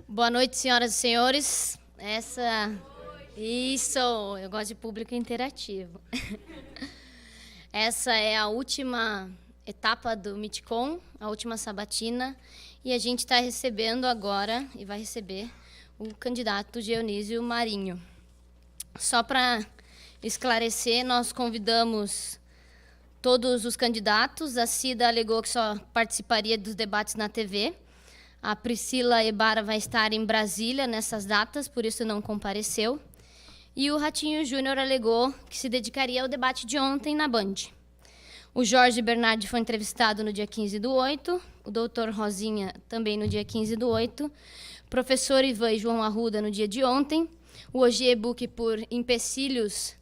Boa noite, senhoras e senhores. Isso, eu gosto de público interativo. Essa é a última etapa do MITCOM, a última sabatina, e a gente está recebendo agora, e vai receber, o candidato Dionísio Marinho. Só para esclarecer, nós convidamos todos os candidatos. A Cida alegou que só participaria dos debates na TV. A Priscila Ebara vai estar em Brasília nessas datas, por isso não compareceu. E o Ratinho Júnior alegou que se dedicaria ao debate de ontem na Band. O Jorge Bernardi foi entrevistado no dia 15/8, o doutor Rosinha também no dia 15/8, o professor Ivan e João Arruda no dia de ontem, o Ogier Buch por empecilhos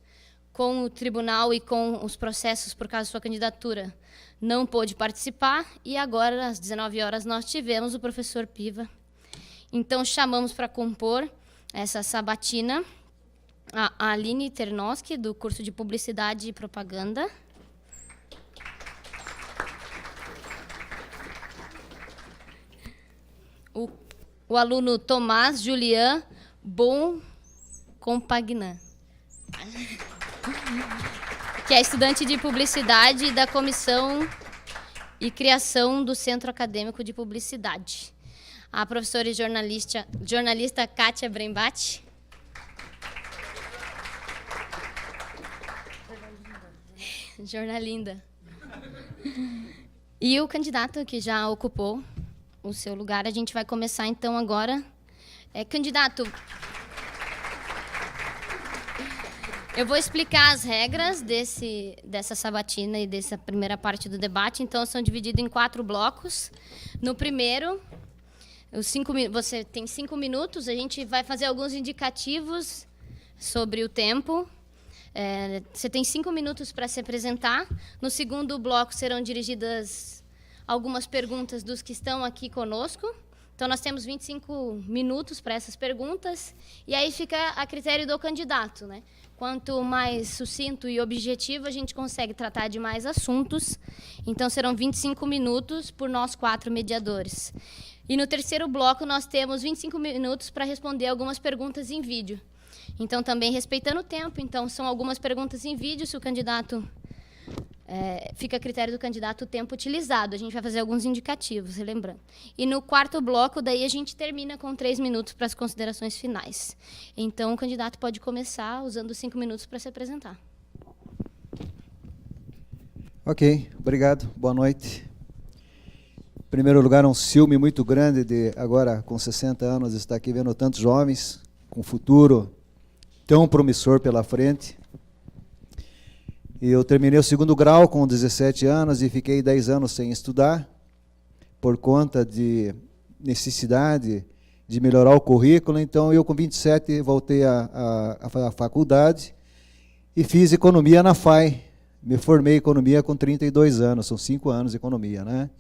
com o tribunal e com os processos por causa de sua candidatura não pôde participar, e agora, às 19 horas, nós tivemos o professor Piva. Então, chamamos para compor essa sabatina a Aline Ternoski, do curso de Publicidade e Propaganda. O aluno Tomás Julian Bon Compagnan, que é estudante de Publicidade da Comissão e Criação do Centro Acadêmico de Publicidade. A professora e jornalista Kátia Brembach. Jornalinda. E o candidato que já ocupou o seu lugar. A gente vai começar, então, agora. Candidato, eu vou explicar as regras dessa sabatina e dessa primeira parte do debate. Então, são divididos em 4 blocos. No primeiro, você tem 5 minutos. A gente vai fazer alguns indicativos sobre o tempo. Você tem 5 minutos para se apresentar. No segundo bloco, serão dirigidas algumas perguntas dos que estão aqui conosco. Então, nós temos 25 minutos para essas perguntas. E aí fica a critério do candidato, né? Quanto mais sucinto e objetivo, a gente consegue tratar de mais assuntos. Então, serão 25 minutos por nós 4 mediadores. E no terceiro bloco, nós temos 25 minutos para responder algumas perguntas em vídeo. Então, também respeitando o tempo. Então, são algumas perguntas em vídeo. Se o candidato... fica a critério do candidato o tempo utilizado. A gente vai fazer alguns indicativos, relembrando. E no quarto bloco, daí a gente termina com 3 minutos para as considerações finais. Então, o candidato pode começar usando 5 minutos para se apresentar. Ok, obrigado. Boa noite. Em primeiro lugar, um ciúme muito grande de, agora, com 60 anos, estar aqui vendo tantos jovens com futuro tão promissor pela frente. Eu terminei o 2º grau com 17 anos e fiquei 10 anos sem estudar, por conta de necessidade de melhorar o currículo. Então, eu com 27 voltei à faculdade e fiz economia na FAI. Me formei em economia com 32 anos, são 5 anos de economia, né?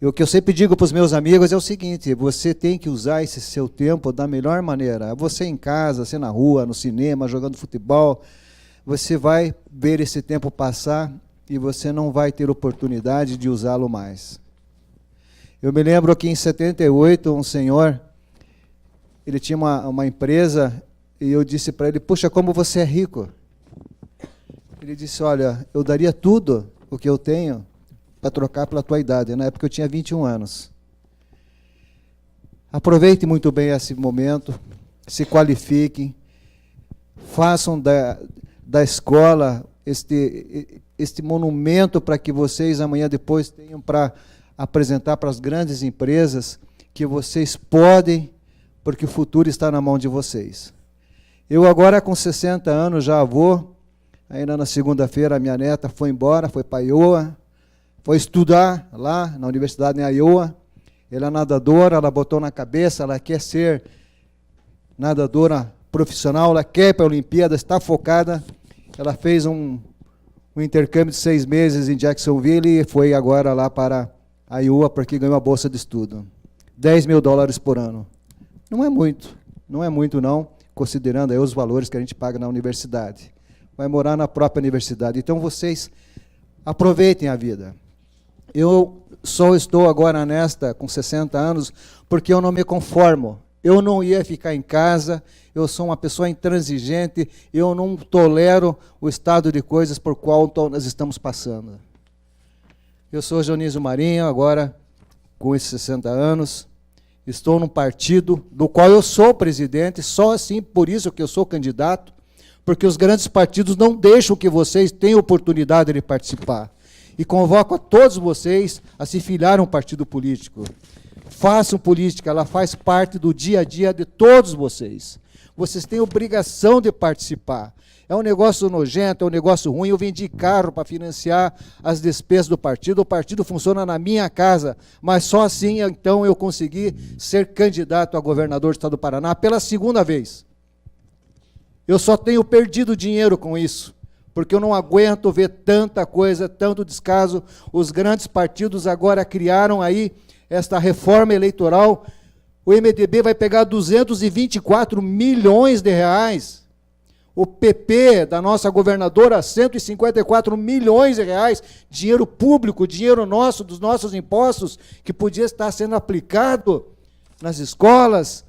E o que eu sempre digo para os meus amigos é o seguinte: você tem que usar esse seu tempo da melhor maneira. Você em casa, você na rua, no cinema, jogando futebol, você vai ver esse tempo passar e você não vai ter oportunidade de usá-lo mais. Eu me lembro que em 78, um senhor, ele tinha uma empresa e eu disse para ele: puxa, como você é rico. Ele disse: olha, eu daria tudo o que eu tenho para trocar pela tua idade. Na época eu tinha 21 anos. Aproveite muito bem esse momento, se qualifiquem, façam da escola este monumento para que vocês amanhã depois tenham para apresentar para as grandes empresas que vocês podem, porque o futuro está na mão de vocês. Eu agora com 60 anos já vou, ainda na segunda-feira a minha neta foi embora, foi para Iowa, foi estudar lá na universidade em Iowa. Ela é nadadora, ela botou na cabeça, ela quer ser nadadora profissional, ela quer ir para a Olimpíada, está focada. Ela fez um intercâmbio de 6 meses em Jacksonville e foi agora lá para a Iowa porque ganhou a bolsa de estudo. $10.000 por ano. Não é muito não, considerando aí os valores que a gente paga na universidade. Vai morar na própria universidade. Então, vocês aproveitem a vida. Eu só estou agora nesta, com 60 anos, porque eu não me conformo. Eu não ia ficar em casa, eu sou uma pessoa intransigente, eu não tolero o estado de coisas por qual nós estamos passando. Eu sou Dionísio Marinho, agora com esses 60 anos, estou num partido do qual eu sou presidente, só assim por isso que eu sou candidato, porque os grandes partidos não deixam que vocês tenham oportunidade de participar. E convoco a todos vocês a se filiar a um partido político. Façam política, ela faz parte do dia a dia de todos vocês. Vocês têm obrigação de participar. É um negócio nojento, é um negócio ruim. Eu vendi carro para financiar as despesas do partido. O partido funciona na minha casa, mas só assim, então, eu consegui ser candidato a governador do estado do Paraná pela segunda vez. Eu só tenho perdido dinheiro com isso, porque eu não aguento ver tanta coisa, tanto descaso. Os grandes partidos agora criaram aí esta reforma eleitoral. O MDB vai pegar 224 milhões de reais. O PP da nossa governadora, 154 milhões de reais. Dinheiro público, dinheiro nosso, dos nossos impostos, que podia estar sendo aplicado nas escolas,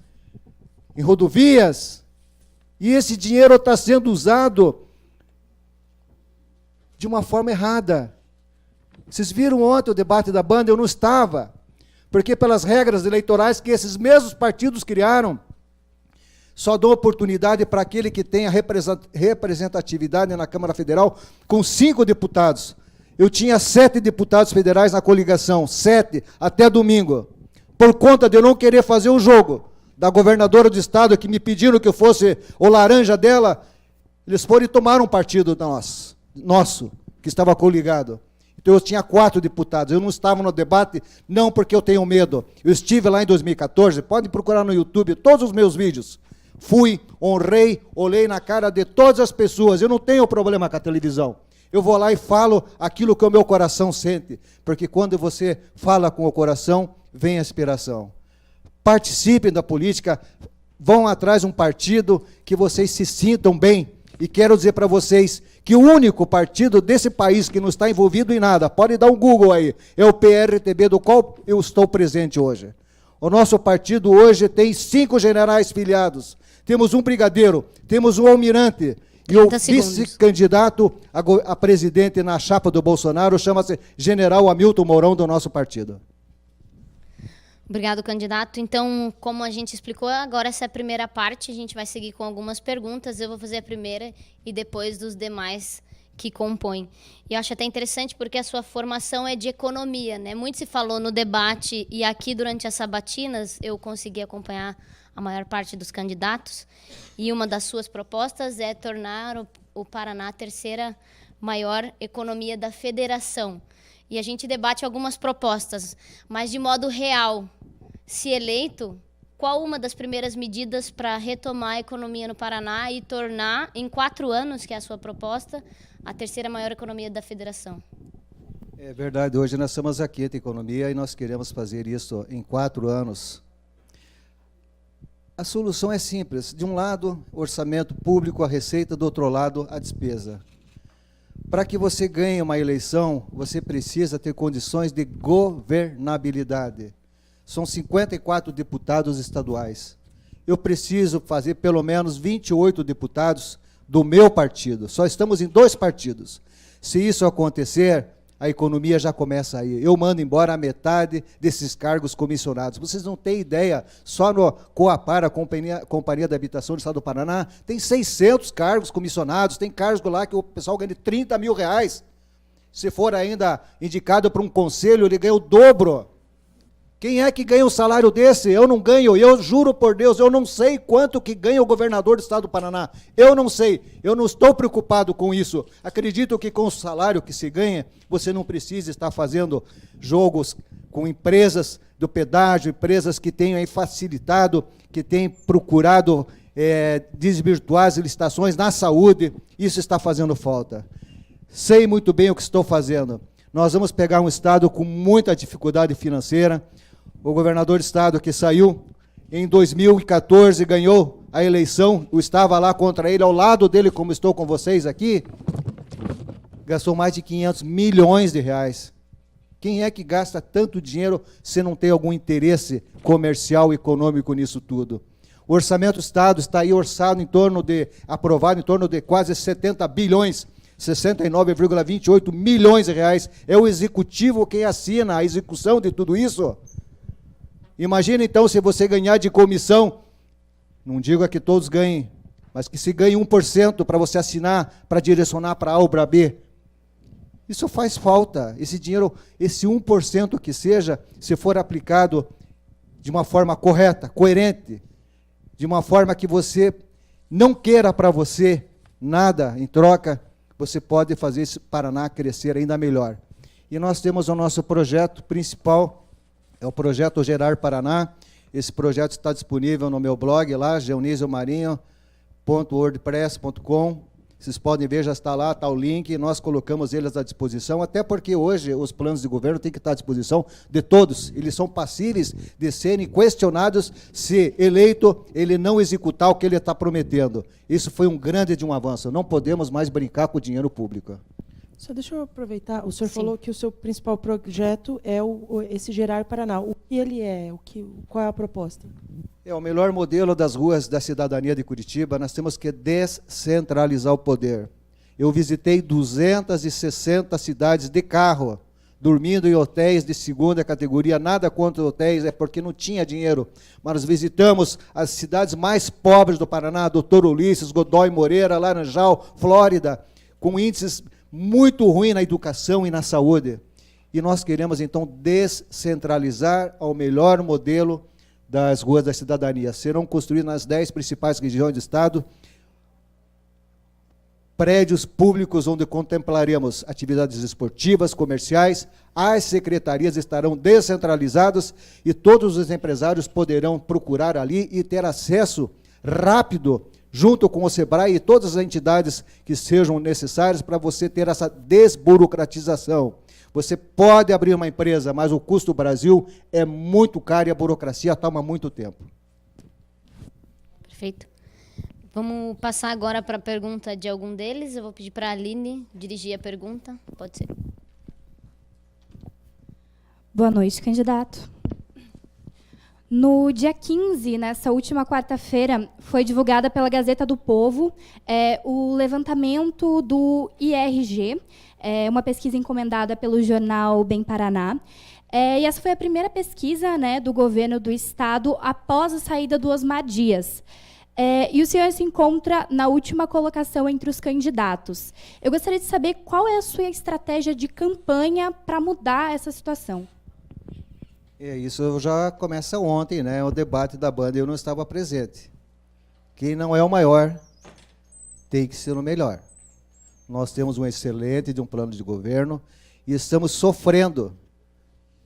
em rodovias. E esse dinheiro está sendo usado de uma forma errada. Vocês viram ontem o debate da banda? Eu não estava. Porque pelas regras eleitorais que esses mesmos partidos criaram, só dão oportunidade para aquele que tem a representatividade na Câmara Federal com 5 deputados. Eu tinha 7 deputados federais na coligação, 7, até domingo. Por conta de eu não querer fazer o jogo da governadora do estado, que me pediram que eu fosse o laranja dela, eles foram e tomaram um partido nosso, que estava coligado. Então eu tinha 4 deputados, eu não estava no debate, não porque eu tenho medo. Eu estive lá em 2014, podem procurar no YouTube todos os meus vídeos. Fui, honrei, olhei na cara de todas as pessoas, eu não tenho problema com a televisão. Eu vou lá e falo aquilo que o meu coração sente, porque quando você fala com o coração, vem a inspiração. Participem da política, vão atrás de um partido que vocês se sintam bem. E quero dizer para vocês que o único partido desse país que não está envolvido em nada, pode dar um Google aí, é o PRTB, do qual eu estou presente hoje. O nosso partido hoje tem 5 generais filiados, temos um brigadeiro, temos um almirante, e o vice-candidato a presidente na chapa do Bolsonaro chama-se General Hamilton Mourão, do nosso partido. Obrigado, candidato. Então, como a gente explicou, agora essa é a primeira parte, a gente vai seguir com algumas perguntas, eu vou fazer a primeira e depois dos demais que compõem. E eu acho até interessante porque a sua formação é de economia, né? Muito se falou no debate e aqui durante as sabatinas eu consegui acompanhar a maior parte dos candidatos e uma das suas propostas é tornar o Paraná a 3ª maior economia da federação. E a gente debate algumas propostas, mas de modo real, se eleito, qual uma das primeiras medidas para retomar a economia no Paraná e tornar, em 4 anos, que é a sua proposta, a 3ª maior economia da federação? É verdade, hoje nós estamos aqui de economia e nós queremos fazer isso em 4 anos. A solução é simples. De um lado, orçamento público, a receita, do outro lado, a despesa. Para que você ganhe uma eleição, você precisa ter condições de governabilidade. São 54 deputados estaduais. Eu preciso fazer pelo menos 28 deputados do meu partido. Só estamos em 2 partidos. Se isso acontecer, a economia já começa aí. Eu mando embora a metade desses cargos comissionados. Vocês não têm ideia, só no Coapar, a Companhia da Habitação do Estado do Paraná, tem 600 cargos comissionados, tem cargos lá que o pessoal ganha de 30 mil reais. Se for ainda indicado para um conselho, ele ganha o dobro. Quem é que ganha um salário desse? Eu não ganho, eu juro por Deus, eu não sei quanto que ganha o governador do estado do Paraná. Eu não sei, eu não estou preocupado com isso. Acredito que com o salário que se ganha, você não precisa estar fazendo jogos com empresas do pedágio, empresas que tenham aí facilitado, que têm procurado desvirtuar as licitações na saúde. Isso está fazendo falta. Sei muito bem o que estou fazendo. Nós vamos pegar um estado com muita dificuldade financeira. O governador do estado que saiu em 2014, ganhou a eleição, eu estava lá contra ele, ao lado dele, como estou com vocês aqui, gastou mais de 500 milhões de reais. Quem é que gasta tanto dinheiro se não tem algum interesse comercial e econômico nisso tudo? O orçamento do Estado está aí orçado aprovado em torno de quase 70 bilhões, 69,28 milhões de reais. É o executivo quem assina a execução de tudo isso. Imagina então se você ganhar de comissão, não digo que todos ganhem, mas que se ganhe 1% para você assinar, para direcionar para A ou para B. Isso faz falta, esse dinheiro, esse 1% que seja, se for aplicado de uma forma correta, coerente, de uma forma que você não queira para você nada em troca, você pode fazer esse Paraná crescer ainda melhor. E nós temos o nosso projeto principal, é o projeto Gerar Paraná. Esse projeto está disponível no meu blog lá, geunisiomarinho.wordpress.com. Vocês podem ver, já está lá, está o link, nós colocamos eles à disposição, até porque hoje os planos de governo têm que estar à disposição de todos. Eles são passíveis de serem questionados se eleito ele não executar o que ele está prometendo. Isso foi um grande avanço. Não podemos mais brincar com o dinheiro público. Só deixa eu aproveitar. O senhor Sim. falou que o seu principal projeto é esse Gerar Paraná. O que ele é? Qual é a proposta? É o melhor modelo das ruas da cidadania de Curitiba. Nós temos que descentralizar o poder. Eu visitei 260 cidades de carro, dormindo em hotéis de segunda categoria. Nada contra hotéis, é porque não tinha dinheiro. Mas nós visitamos as cidades mais pobres do Paraná, Doutor Ulisses, Godoy Moreira, Laranjal, Flórida, com índices muito ruins na educação e na saúde. E nós queremos, então, descentralizar ao melhor modelo das ruas da cidadania. Serão construídos nas 10 principais regiões do Estado prédios públicos onde contemplaremos atividades esportivas, comerciais. As secretarias estarão descentralizadas e todos os empresários poderão procurar ali e ter acesso rápido, junto com o SEBRAE e todas as entidades que sejam necessárias para você ter essa desburocratização. Você pode abrir uma empresa, mas o custo do Brasil é muito caro e a burocracia toma muito tempo. Perfeito. Vamos passar agora para a pergunta de algum deles. Eu vou pedir para a Aline dirigir a pergunta. Pode ser. Boa noite, candidato. No dia 15, nessa última quarta-feira, foi divulgada pela Gazeta do Povo o levantamento do IRG, uma pesquisa encomendada pelo jornal Bem Paraná. E essa foi a primeira pesquisa, né, do governo do Estado após a saída do Osmar Dias. E o senhor se encontra na última colocação entre os candidatos. Eu gostaria de saber qual é a sua estratégia de campanha para mudar essa situação. Isso já começa ontem, né? O debate da banda, eu não estava presente. Quem não é o maior tem que ser o melhor. Nós temos um excelente de um plano de governo e estamos sofrendo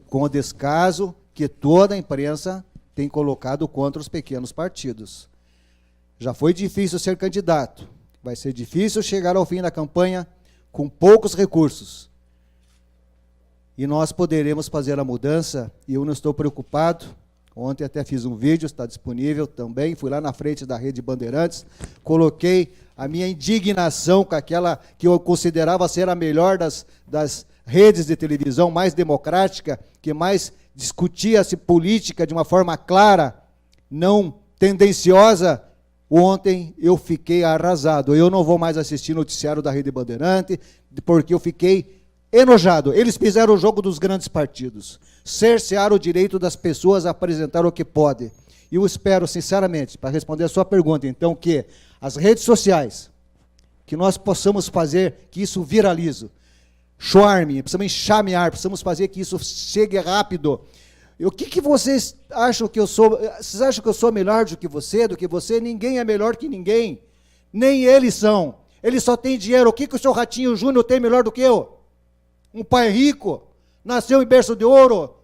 com o descaso que toda a imprensa tem colocado contra os pequenos partidos. Já foi difícil ser candidato, vai ser difícil chegar ao fim da campanha com poucos recursos. E nós poderemos fazer a mudança, e eu não estou preocupado. Ontem até fiz um vídeo, está disponível também, fui lá na frente da Rede Bandeirantes, coloquei a minha indignação com aquela que eu considerava ser a melhor das redes de televisão, mais democrática, que mais discutia-se política de uma forma clara, não tendenciosa. Ontem eu fiquei arrasado, eu não vou mais assistir noticiário da Rede Bandeirante, porque eu fiquei enojado. Eles fizeram o jogo dos grandes partidos, cercearam o direito das pessoas a apresentar o que pode. E eu espero, sinceramente, para responder a sua pergunta, então, que as redes sociais, que nós possamos fazer que isso viralize, charme, precisamos enxamear, precisamos fazer que isso chegue rápido. E o que vocês acham que eu sou? Vocês acham que eu sou melhor do que você? Ninguém é melhor que ninguém. Nem eles são. Eles só têm dinheiro. O que o seu Ratinho Júnior tem melhor do que eu? Um pai rico, nasceu em berço de ouro,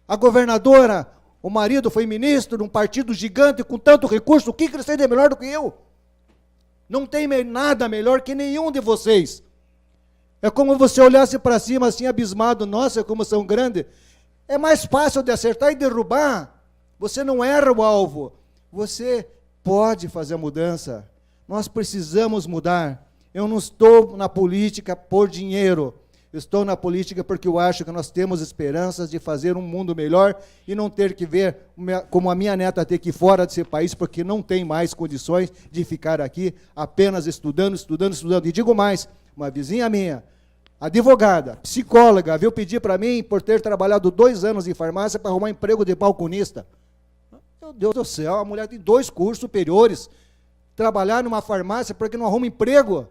a governadora, o marido foi ministro de um partido gigante com tanto recurso, o que eles têm de melhor do que eu? Não tem nada melhor que nenhum de vocês. É como você olhasse para cima assim, abismado, nossa, como são grandes. É mais fácil de acertar e derrubar. Você não erra o alvo. Você pode fazer a mudança. Nós precisamos mudar. Eu não estou na política por dinheiro. Estou na política porque eu acho que nós temos esperanças de fazer um mundo melhor e não ter que ver como a minha neta ter que ir fora desse país porque não tem mais condições de ficar aqui apenas estudando. E digo mais, uma vizinha minha, advogada, psicóloga, veio pedir para mim, por ter trabalhado 2 anos em farmácia, para arrumar emprego de balconista. Meu Deus do céu, a mulher tem 2 cursos superiores, trabalhar numa farmácia porque não arruma emprego.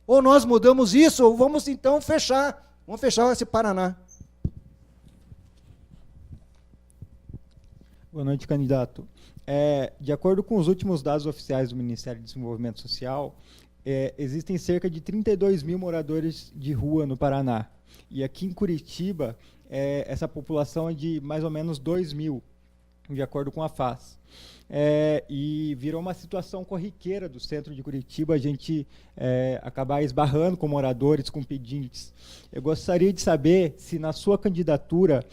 Ou nós mudamos isso, ou vamos então fechar. Vamos fechar esse Paraná. Boa noite, candidato. De acordo com os últimos dados oficiais do Ministério do Desenvolvimento Social, existem cerca de 32 mil moradores de rua no Paraná. E aqui em Curitiba, essa população é de mais ou menos 2 mil, de acordo com a FAS. E virou uma situação corriqueira do centro de Curitiba, a gente acabar esbarrando com moradores, com pedintes. Eu gostaria de saber se, na sua candidatura,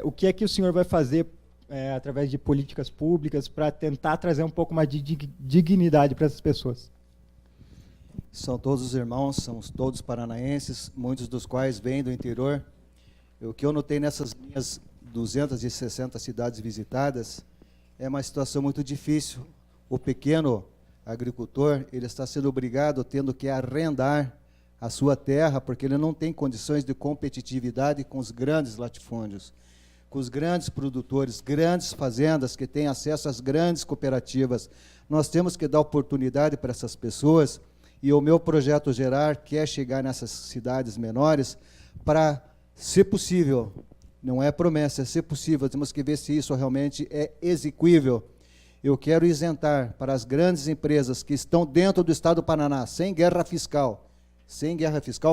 o que é que o senhor vai fazer através de políticas públicas para tentar trazer um pouco mais de dignidade para essas pessoas. São todos os irmãos, são todos paranaenses, muitos dos quais vêm do interior. O que eu notei nessas minhas 260 cidades visitadas é uma situação muito difícil. O pequeno agricultor, ele está sendo obrigado, tendo que arrendar a sua terra, porque ele não tem condições de competitividade com os grandes latifúndios, com os grandes produtores, grandes fazendas que têm acesso às grandes cooperativas. Nós temos que dar oportunidade para essas pessoas, e o meu projeto Gerar quer chegar nessas cidades menores para, se possível, não é promessa, é ser possível, temos que ver se isso realmente é execuível. Eu quero isentar para as grandes empresas que estão dentro do estado do Paraná, sem guerra fiscal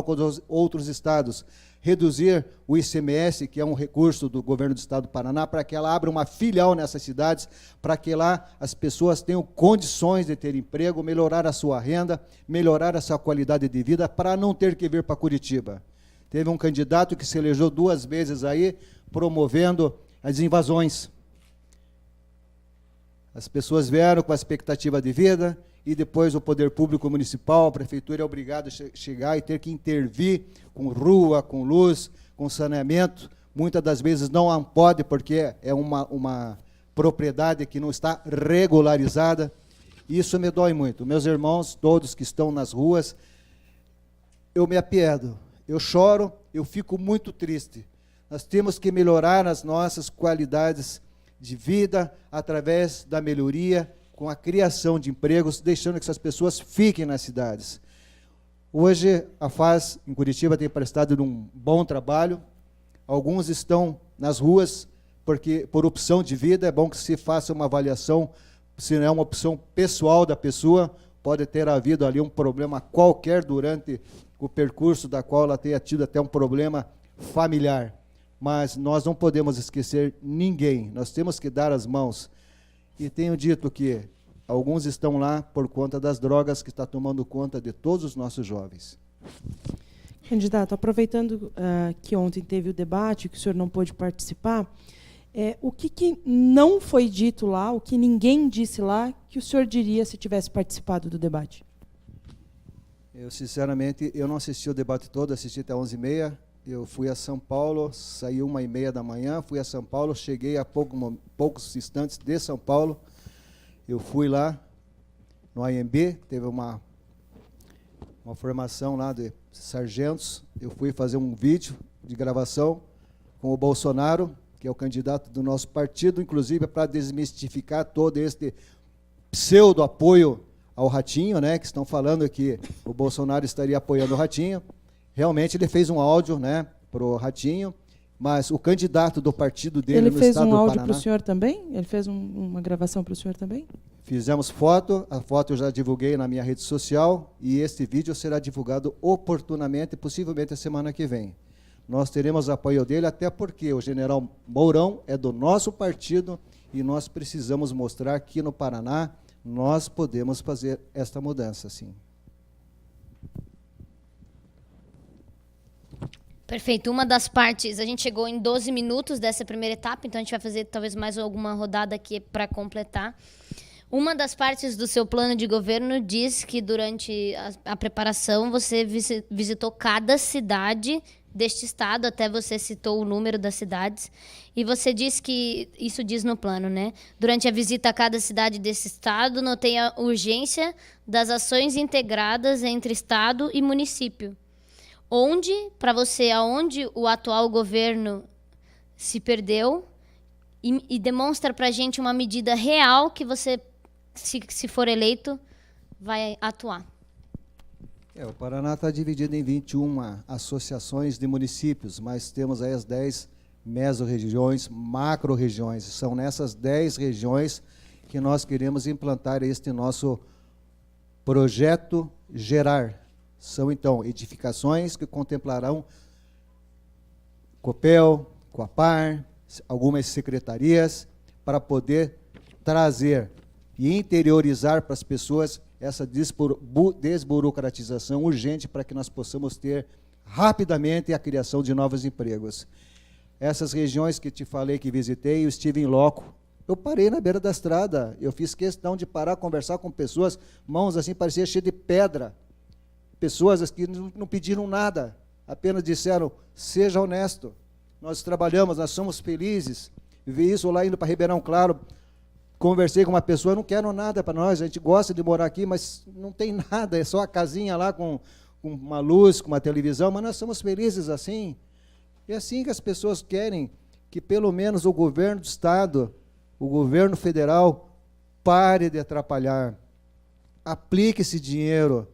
com os outros estados, reduzir o ICMS, que é um recurso do governo do estado do Paraná, para que ela abra uma filial nessas cidades, para que lá as pessoas tenham condições de ter emprego, melhorar a sua renda, melhorar a sua qualidade de vida, para não ter que vir para Curitiba. Teve um candidato que se elegeu 2 vezes aí, promovendo as invasões. As pessoas vieram com a expectativa de vida, e depois o poder público municipal, a prefeitura é obrigado a chegar e ter que intervir com rua, com luz, com saneamento. Muitas das vezes não pode, porque é uma propriedade que não está regularizada. Isso me dói muito. Meus irmãos, todos que estão nas ruas, eu me apiedo, eu choro, eu fico muito triste. Nós temos que melhorar as nossas qualidades de vida através da melhoria, com a criação de empregos, deixando que essas pessoas fiquem nas cidades. Hoje, a FAS em Curitiba tem prestado um bom trabalho. Alguns estão nas ruas, porque por opção de vida, é bom que se faça uma avaliação, se não é uma opção pessoal da pessoa, pode ter havido ali um problema qualquer durante o percurso, da qual ela tenha tido até um problema familiar. Mas nós não podemos esquecer ninguém, nós temos que dar as mãos. E tenho dito que alguns estão lá por conta das drogas que está tomando conta de todos os nossos jovens. Candidato, aproveitando que ontem teve o debate, que o senhor não pôde participar, o que não foi dito lá, o que ninguém disse lá, que o senhor diria se tivesse participado do debate? Eu, sinceramente, eu não assisti o debate todo, assisti até 11h30. Eu fui a São Paulo, saí 1h30 da manhã, fui a São Paulo, cheguei a poucos instantes de São Paulo. Eu fui lá no AMB, teve uma formação lá de sargentos. Eu fui fazer um vídeo de gravação com o Bolsonaro, que é o candidato do nosso partido, inclusive para desmistificar todo este pseudo-apoio ao Ratinho, né, que estão falando que o Bolsonaro estaria apoiando o Ratinho. Realmente ele fez um áudio, né, para o Ratinho, mas o candidato do partido dele no estado do Paraná... Ele fez um áudio para o senhor também? Ele fez uma gravação para o senhor também? Fizemos foto, a foto eu já divulguei na minha rede social, e este vídeo será divulgado oportunamente, possivelmente a semana que vem. Nós teremos apoio dele, até porque o general Mourão é do nosso partido, e nós precisamos mostrar que no Paraná nós podemos fazer esta mudança, sim. Perfeito. Uma das partes, a gente chegou em 12 minutos dessa primeira etapa, então a gente vai fazer talvez mais alguma rodada aqui para completar. Uma das partes do seu plano de governo diz que durante a preparação você visitou cada cidade deste estado, até você citou o número das cidades, e você disse que, isso diz no plano, né? Durante a visita a cada cidade desse estado, notei a urgência das ações integradas entre estado e município. Onde, para você, aonde o atual governo se perdeu e demonstra para a gente uma medida real que você, se for eleito, vai atuar. O Paraná está dividido em 21 associações de municípios, mas temos aí as 10 mesorregiões, macro-regiões. São nessas 10 regiões que nós queremos implantar este nosso projeto Gerar. São, então, edificações que contemplarão Copel, Coapar, algumas secretarias, para poder trazer e interiorizar para as pessoas essa desburocratização urgente para que nós possamos ter rapidamente a criação de novos empregos. Essas regiões que te falei que visitei, eu estive em loco. Eu parei na beira da estrada, eu fiz questão de parar, conversar com pessoas, mãos assim, parecia cheia de pedra. Pessoas que não pediram nada, apenas disseram, seja honesto. Nós trabalhamos, nós somos felizes. Vi isso lá indo para Ribeirão Claro, conversei com uma pessoa, não quero nada para nós, a gente gosta de morar aqui, mas não tem nada, é só a casinha lá com uma luz, com uma televisão, mas nós somos felizes assim. É assim que as pessoas querem que pelo menos o governo do Estado, o governo federal, pare de atrapalhar. Aplique esse dinheiro.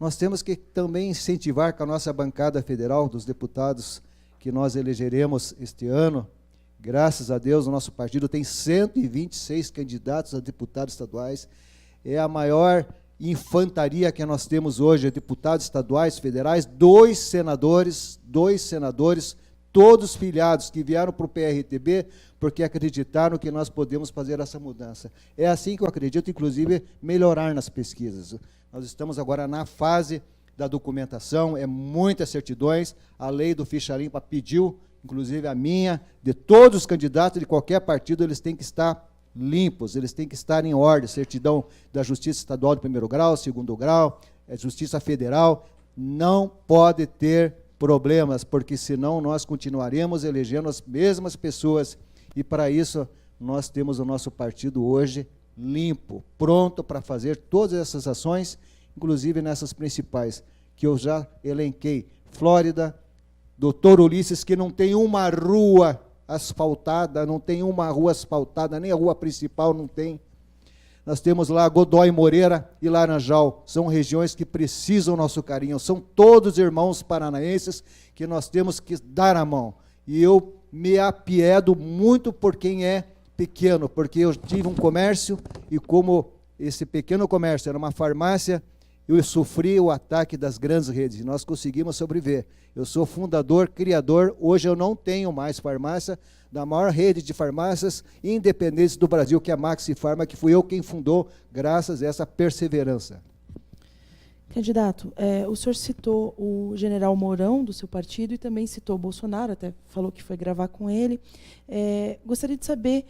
Nós temos que também incentivar com a nossa bancada federal, dos deputados que nós elegeremos este ano. Graças a Deus, o nosso partido tem 126 candidatos a deputados estaduais. É a maior infantaria que nós temos hoje, deputados estaduais, federais, 2 senadores, todos filiados, que vieram para o PRTB porque acreditaram que nós podemos fazer essa mudança. É assim que eu acredito, inclusive, melhorar nas pesquisas. Nós estamos agora na fase da documentação, muitas certidões, a lei do ficha limpa pediu, inclusive a minha, de todos os candidatos de qualquer partido, eles têm que estar limpos, eles têm que estar em ordem, certidão da Justiça Estadual de primeiro grau, segundo grau, Justiça Federal, não pode ter problemas, porque senão nós continuaremos elegendo as mesmas pessoas, e para isso nós temos o nosso partido hoje limpo, pronto para fazer todas essas ações, inclusive nessas principais, que eu já elenquei, Flórida, Doutor Ulisses, que não tem uma rua asfaltada, nem a rua principal não tem. Nós temos lá Godói Moreira e Laranjal, são regiões que precisam do nosso carinho, são todos irmãos paranaenses que nós temos que dar a mão. E eu me apiedo muito por quem é pequeno, porque eu tive um comércio e como esse pequeno comércio era uma farmácia, eu sofri o ataque das grandes redes, e nós conseguimos sobreviver. Eu sou fundador, criador, hoje eu não tenho mais farmácia, da maior rede de farmácias independentes do Brasil, que é a Maxi Farma, que fui eu quem fundou, graças a essa perseverança. Candidato, o senhor citou o general Mourão, do seu partido, e também citou o Bolsonaro, até falou que foi gravar com ele. Gostaria de saber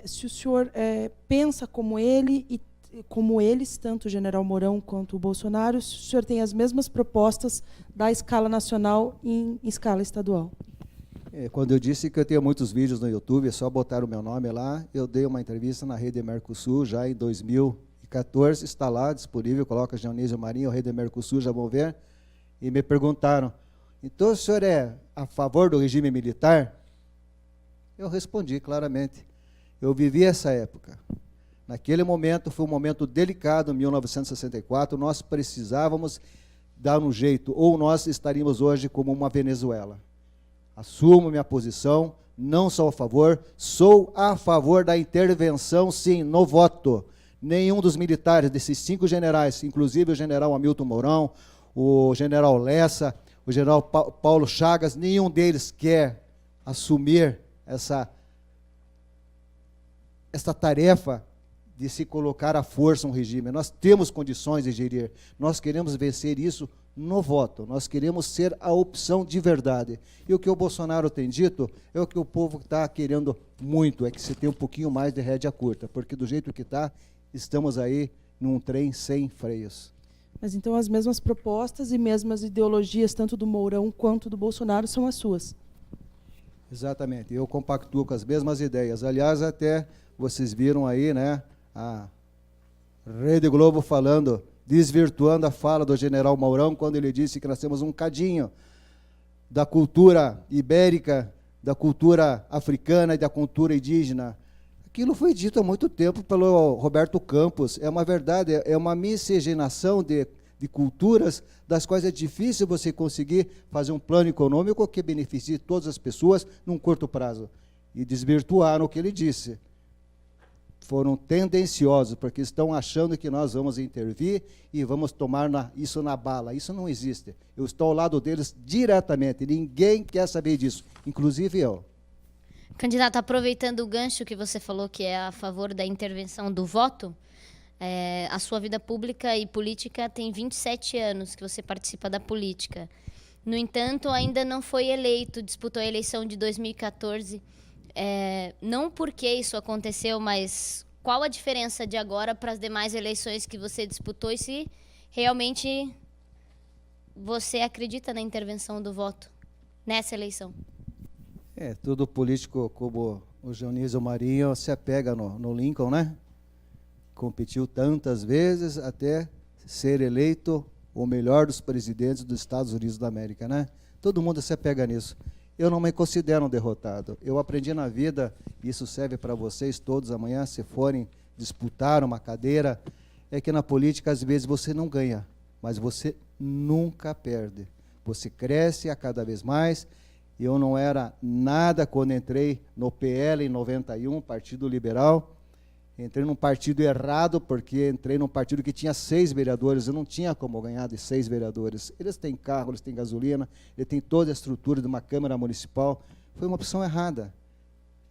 se o senhor pensa como ele e como eles, tanto o general Mourão quanto o Bolsonaro, se o senhor tem as mesmas propostas da escala nacional em escala estadual. Quando eu disse que eu tenho muitos vídeos no YouTube, é só botar o meu nome lá, eu dei uma entrevista na Rede Mercosul já em 2014, está lá disponível, coloca Dionísio Marinho, Rede Mercosul, já vão ver, e me perguntaram, então o senhor é a favor do regime militar? Eu respondi claramente, eu vivi essa época. Naquele momento, foi um momento delicado, em 1964, nós precisávamos dar um jeito, ou nós estaríamos hoje como uma Venezuela. Assumo minha posição, não sou a favor da intervenção, sim, no voto. Nenhum dos militares, desses 5 generais, inclusive o general Hamilton Mourão, o general Lessa, o general Paulo Chagas, nenhum deles quer assumir essa tarefa de se colocar à força um regime. Nós temos condições de gerir, nós queremos vencer isso no voto, nós queremos ser a opção de verdade. E o que o Bolsonaro tem dito é o que o povo está querendo muito, é que se tenha um pouquinho mais de rédea curta, porque do jeito que está, estamos aí num trem sem freios. Mas então as mesmas propostas e mesmas ideologias, tanto do Mourão quanto do Bolsonaro, são as suas. Exatamente, eu compactuo com as mesmas ideias. Aliás, até vocês viram aí, né, a Rede Globo falando, desvirtuando a fala do general Mourão, quando ele disse que nós temos um cadinho da cultura ibérica, da cultura africana e da cultura indígena. Aquilo foi dito há muito tempo pelo Roberto Campos. É uma verdade, é uma miscigenação de culturas, das quais é difícil você conseguir fazer um plano econômico que beneficie todas as pessoas num curto prazo. E desvirtuaram o que ele disse. Foram tendenciosos, porque estão achando que nós vamos intervir e vamos tomar isso na bala. Isso não existe. Eu estou ao lado deles diretamente. Ninguém quer saber disso, inclusive eu. Candidato, aproveitando o gancho que você falou que é a favor da intervenção do voto, a sua vida pública e política tem 27 anos que você participa da política. No entanto, ainda não foi eleito, disputou a eleição de 2014. Não porque isso aconteceu, mas qual a diferença de agora para as demais eleições que você disputou e se realmente você acredita na intervenção do voto nessa eleição? Todo político como o Dionísio Marinho se apega no Lincoln, né? Competiu tantas vezes até ser eleito o melhor dos presidentes dos Estados Unidos da América, né? Todo mundo se apega nisso. Eu não me considero um derrotado. Eu aprendi na vida, e isso serve para vocês todos amanhã, se forem disputar uma cadeira, é que na política, às vezes, você não ganha, mas você nunca perde. Você cresce a cada vez mais. Eu não era nada quando entrei no PL em 91, Partido Liberal. Entrei num partido errado, porque entrei num partido que tinha 6 vereadores, eu não tinha como ganhar de 6 vereadores. Eles têm carro, eles têm gasolina, eles têm toda a estrutura de uma Câmara Municipal. Foi uma opção errada.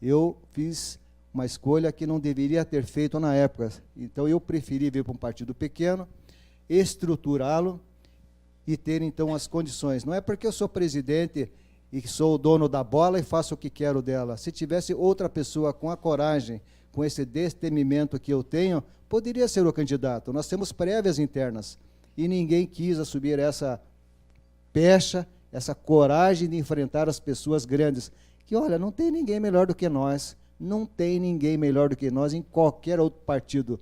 Eu fiz uma escolha que não deveria ter feito na época. Então, eu preferi vir para um partido pequeno, estruturá-lo e ter, então, as condições. Não é porque eu sou presidente e sou o dono da bola e faço o que quero dela. Se tivesse outra pessoa com a coragem, com esse destemimento que eu tenho, poderia ser o candidato. Nós temos prévias internas e ninguém quis assumir essa pecha, essa coragem de enfrentar as pessoas grandes, que, olha, não tem ninguém melhor do que nós, não tem ninguém melhor do que nós em qualquer outro partido.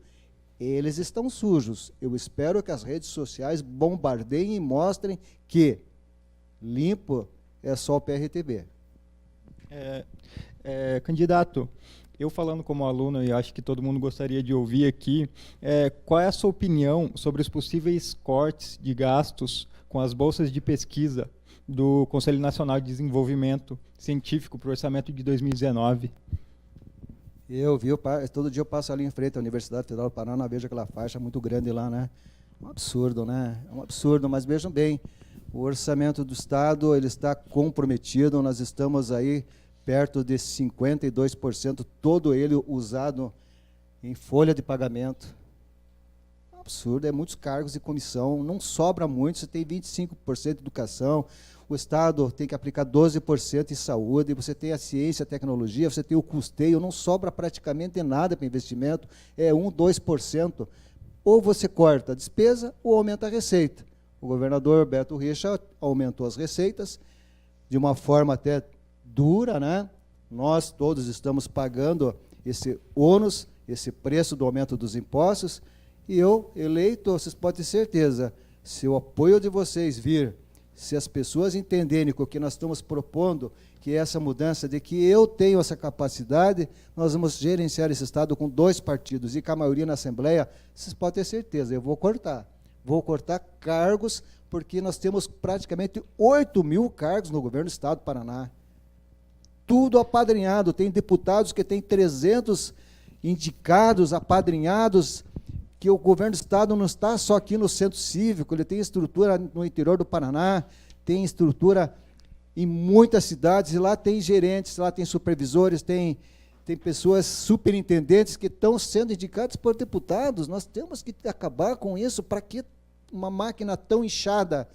Eles estão sujos. Eu espero que as redes sociais bombardeiem e mostrem que limpo é só o PRTB. Candidato, eu falando como aluno, e acho que todo mundo gostaria de ouvir aqui, qual é a sua opinião sobre os possíveis cortes de gastos com as bolsas de pesquisa do Conselho Nacional de Desenvolvimento Científico para o orçamento de 2019? Eu vi, todo dia eu passo ali em frente à Universidade Federal do Paraná, vejo aquela faixa muito grande lá, né? Um absurdo, né? É um absurdo, mas vejam bem, o orçamento do Estado ele está comprometido, nós estamos aí perto de 52%, todo ele usado em folha de pagamento. É um absurdo, é muitos cargos de comissão, não sobra muito, você tem 25% de educação, o Estado tem que aplicar 12% em saúde, você tem a ciência, a tecnologia, você tem o custeio, não sobra praticamente nada para investimento, é 2%. Ou você corta a despesa ou aumenta a receita. O governador Beto Richa aumentou as receitas de uma forma até dura, né? Nós todos estamos pagando esse ônus, esse preço do aumento dos impostos, e eu, eleito, vocês podem ter certeza, se o apoio de vocês vir, se as pessoas entenderem que o que nós estamos propondo, que é essa mudança de que eu tenho essa capacidade, nós vamos gerenciar esse Estado com 2 partidos e com a maioria na Assembleia, vocês podem ter certeza, eu vou cortar cargos, porque nós temos praticamente 8.000 cargos no governo do Estado do Paraná. Tudo apadrinhado, tem deputados que têm 300 indicados, apadrinhados, que o governo do Estado não está só aqui no centro cívico, ele tem estrutura no interior do Paraná, tem estrutura em muitas cidades, e lá tem gerentes, lá tem supervisores, tem pessoas superintendentes que estão sendo indicados por deputados. Nós temos que acabar com isso. Para que uma máquina tão inchada?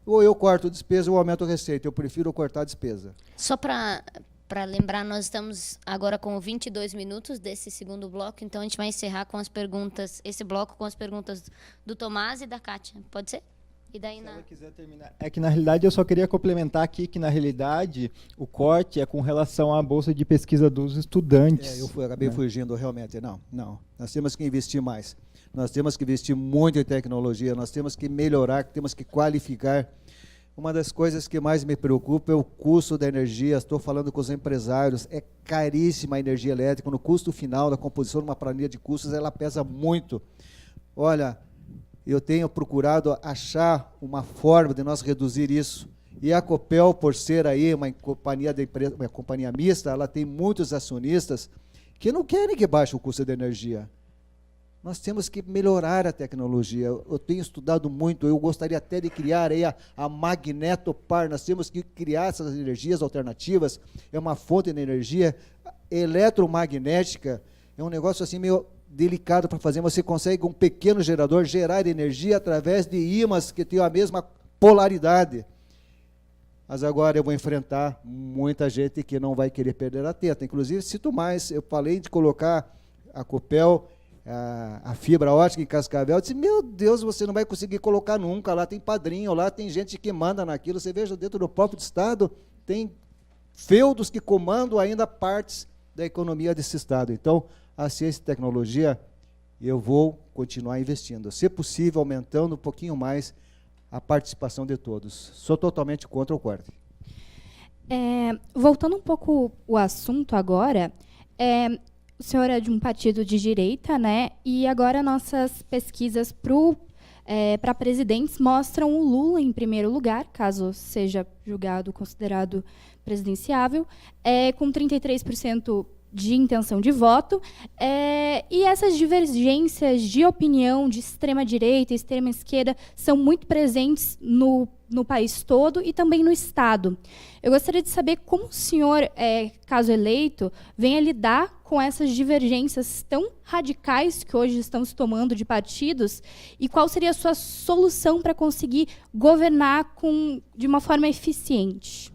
Ou eu corto despesa ou aumento a receita. Eu prefiro cortar a despesa. Só para Para lembrar, nós estamos agora com 22 minutos desse segundo bloco, então a gente vai encerrar com as perguntas, esse bloco com as perguntas do Tomás e da Kátia. Pode ser? E daí Se ela quiser terminar. É que, na realidade, eu só queria complementar aqui que, na realidade, o corte é com relação à bolsa de pesquisa dos estudantes. Eu acabei fugindo, realmente. Não. Nós temos que investir mais. Nós temos que investir muito em tecnologia, nós temos que melhorar, temos que qualificar. Uma das coisas que mais me preocupa é o custo da energia. Estou falando com os empresários, é caríssima a energia elétrica. No custo final da composição de uma planilha de custos, ela pesa muito. Olha, eu tenho procurado achar uma forma de nós reduzir isso. E a Copel, por ser aí uma companhia mista, ela tem muitos acionistas que não querem que baixe o custo da energia. Nós temos que melhorar a tecnologia. Eu tenho estudado muito, eu gostaria até de criar aí a Magnetopar. Nós temos que criar essas energias alternativas. É uma fonte de energia eletromagnética. É um negócio assim meio delicado para fazer. Você consegue um pequeno gerador gerar energia através de ímãs que têm a mesma polaridade. Mas agora eu vou enfrentar muita gente que não vai querer perder a teta. Inclusive, cito mais, eu falei de colocar a Copel, a fibra ótica em Cascavel. Eu disse, meu Deus, você não vai conseguir colocar nunca. Lá tem padrinho, lá tem gente que manda naquilo. Você veja, dentro do próprio Estado, tem feudos que comandam ainda partes da economia desse Estado. Então, a ciência e tecnologia, eu vou continuar investindo. Se possível, aumentando um pouquinho mais a participação de todos. Sou totalmente contra o corte. Voltando um pouco o assunto agora, o senhor é de um partido de direita, né? E agora nossas pesquisas para presidentes mostram o Lula em primeiro lugar, caso seja julgado, considerado presidenciável, com 33% de intenção de voto, e essas divergências de opinião de extrema-direita e extrema-esquerda são muito presentes no país todo e também no Estado. Eu gostaria de saber como o senhor, caso eleito, vem a lidar com essas divergências tão radicais que hoje estão se tomando de partidos e qual seria a sua solução para conseguir governar de uma forma eficiente.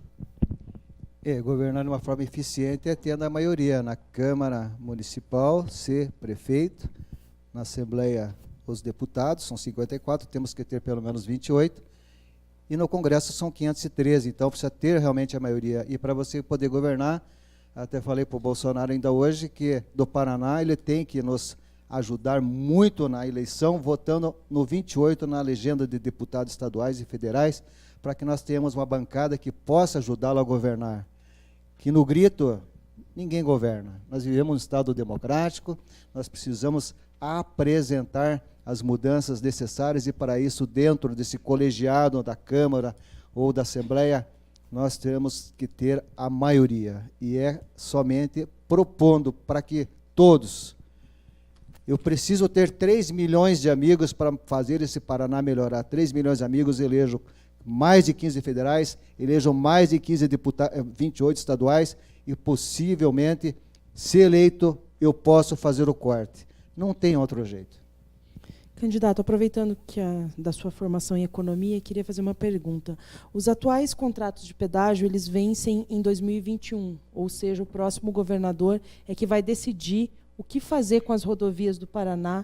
Governar de uma forma eficiente é tendo a maioria na Câmara Municipal, ser prefeito, na Assembleia os deputados, são 54, temos que ter pelo menos 28, e no Congresso são 513, então precisa ter realmente a maioria. E para você poder governar, até falei para o Bolsonaro ainda hoje, que do Paraná ele tem que nos ajudar muito na eleição, votando no 28 na legenda de deputados estaduais e federais, para que nós tenhamos uma bancada que possa ajudá-lo a governar. Que no grito, ninguém governa. Nós vivemos um Estado democrático, nós precisamos apresentar as mudanças necessárias e, para isso, dentro desse colegiado da Câmara ou da Assembleia, nós temos que ter a maioria. E é somente propondo para que todos... Eu preciso ter 3 milhões de amigos para fazer esse Paraná melhorar. 3 milhões de amigos, elejo mais de 15 federais, elejam mais de 15 28 estaduais e, possivelmente, se eleito, eu posso fazer o corte. Não tem outro jeito. Candidato, aproveitando da sua formação em economia, queria fazer uma pergunta. Os atuais contratos de pedágio, eles vencem em 2021, ou seja, o próximo governador é que vai decidir o que fazer com as rodovias do Paraná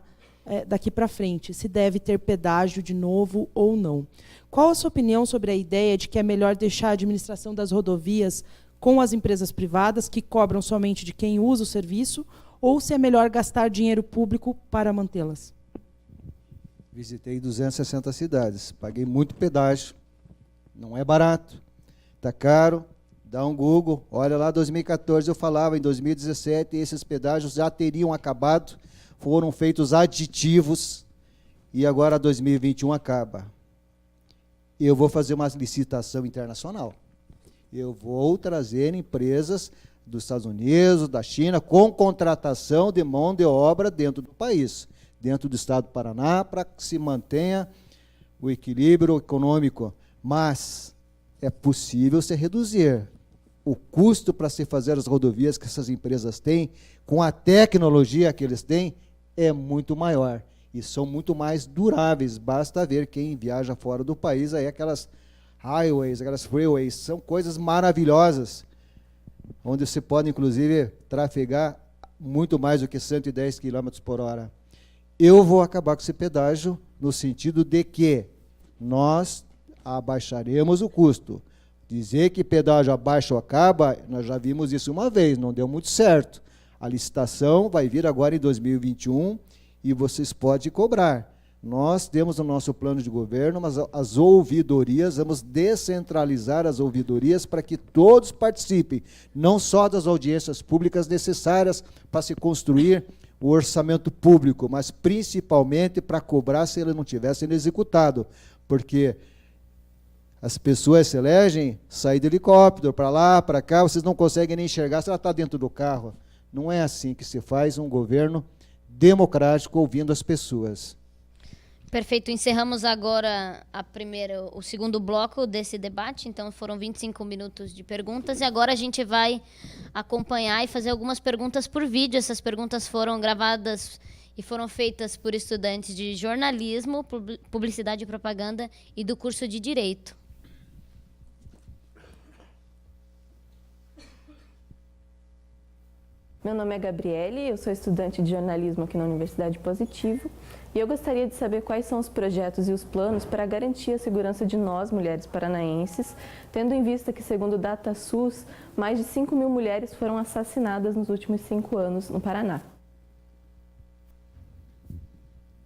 daqui para frente, se deve ter pedágio de novo ou não. Qual a sua opinião sobre a ideia de que é melhor deixar a administração das rodovias com as empresas privadas, que cobram somente de quem usa o serviço, ou se é melhor gastar dinheiro público para mantê-las? Visitei 260 cidades, paguei muito pedágio, não é barato, está caro, dá um Google, olha lá, 2014 eu falava, em 2017 esses pedágios já teriam acabado, foram feitos aditivos e agora 2021 acaba. Eu vou fazer uma licitação internacional. Eu vou trazer empresas dos Estados Unidos, da China, com contratação de mão de obra dentro do país, dentro do Estado do Paraná, para que se mantenha o equilíbrio econômico. Mas é possível se reduzir o custo para se fazer as rodovias que essas empresas têm, com a tecnologia que eles têm, é muito maior. E são muito mais duráveis. Basta ver quem viaja fora do país, aí aquelas highways, aquelas freeways, são coisas maravilhosas. onde você pode, inclusive, trafegar muito mais do que 110 km por hora. Eu vou acabar com esse pedágio no sentido de que nós abaixaremos o custo. Dizer que pedágio abaixa ou acaba, nós já vimos isso uma vez, não deu muito certo. A licitação vai vir agora em 2021 e vocês podem cobrar. Nós temos no nosso plano de governo, mas as ouvidorias, vamos descentralizar as ouvidorias para que todos participem, não só das audiências públicas necessárias para se construir o orçamento público, mas principalmente para cobrar se ele não tivesse sendo executado, porque as pessoas se elegem, sair de helicóptero para lá, para cá, vocês não conseguem nem enxergar se ela está dentro do carro. Não é assim que se faz um governo democrático ouvindo as pessoas. Perfeito, encerramos agora o segundo bloco desse debate, então foram 25 minutos de perguntas, e agora a gente vai acompanhar e fazer algumas perguntas por vídeo. Essas perguntas foram gravadas e foram feitas por estudantes de jornalismo, publicidade e propaganda e do curso de Direito. Meu nome é Gabriele, eu sou estudante de jornalismo aqui na Universidade Positivo e eu gostaria de saber quais são os projetos e os planos para garantir a segurança de nós, mulheres paranaenses, tendo em vista que, segundo o DataSUS, mais de 5.000 mulheres foram assassinadas nos últimos 5 anos no Paraná.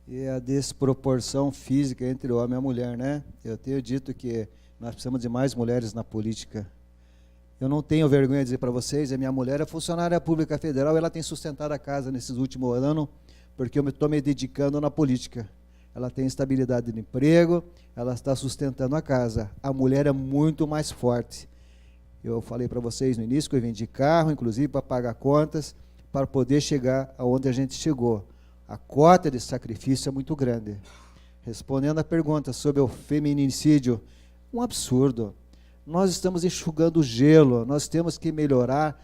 E a desproporção física entre o homem e a mulher, né? Eu tenho dito que nós precisamos de mais mulheres na política. Eu não tenho vergonha de dizer para vocês, a minha mulher é funcionária pública federal, ela tem sustentado a casa nesses últimos anos, porque eu estou me dedicando na política. Ela tem estabilidade de emprego, ela está sustentando a casa. A mulher é muito mais forte. Eu falei para vocês no início que eu vendi carro, inclusive para pagar contas, para poder chegar aonde a gente chegou. A cota de sacrifício é muito grande. Respondendo à pergunta sobre o feminicídio, um absurdo. Nós estamos enxugando gelo, nós temos que melhorar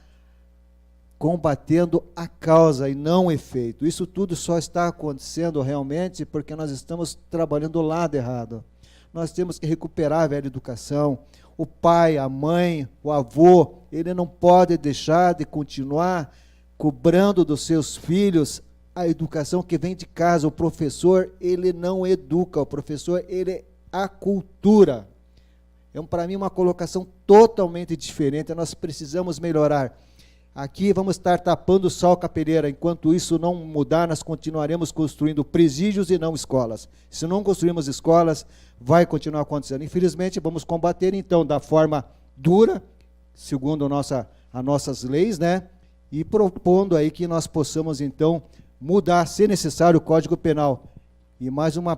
combatendo a causa e não o efeito. Isso tudo só está acontecendo realmente porque nós estamos trabalhando do lado errado. Nós temos que recuperar a velha educação. O pai, a mãe, o avô, ele não pode deixar de continuar cobrando dos seus filhos a educação que vem de casa. O professor, ele não educa, o professor, ele é a cultura. É, para mim, uma colocação totalmente diferente. Nós precisamos melhorar. Aqui vamos estar tapando o sol com a peneira. Enquanto isso não mudar, nós continuaremos construindo presídios e não escolas. Se não construirmos escolas, vai continuar acontecendo. Infelizmente, vamos combater, então, da forma dura, segundo as nossas leis, né? E propondo aí que nós possamos, então, mudar, se necessário, o Código Penal. E mais uma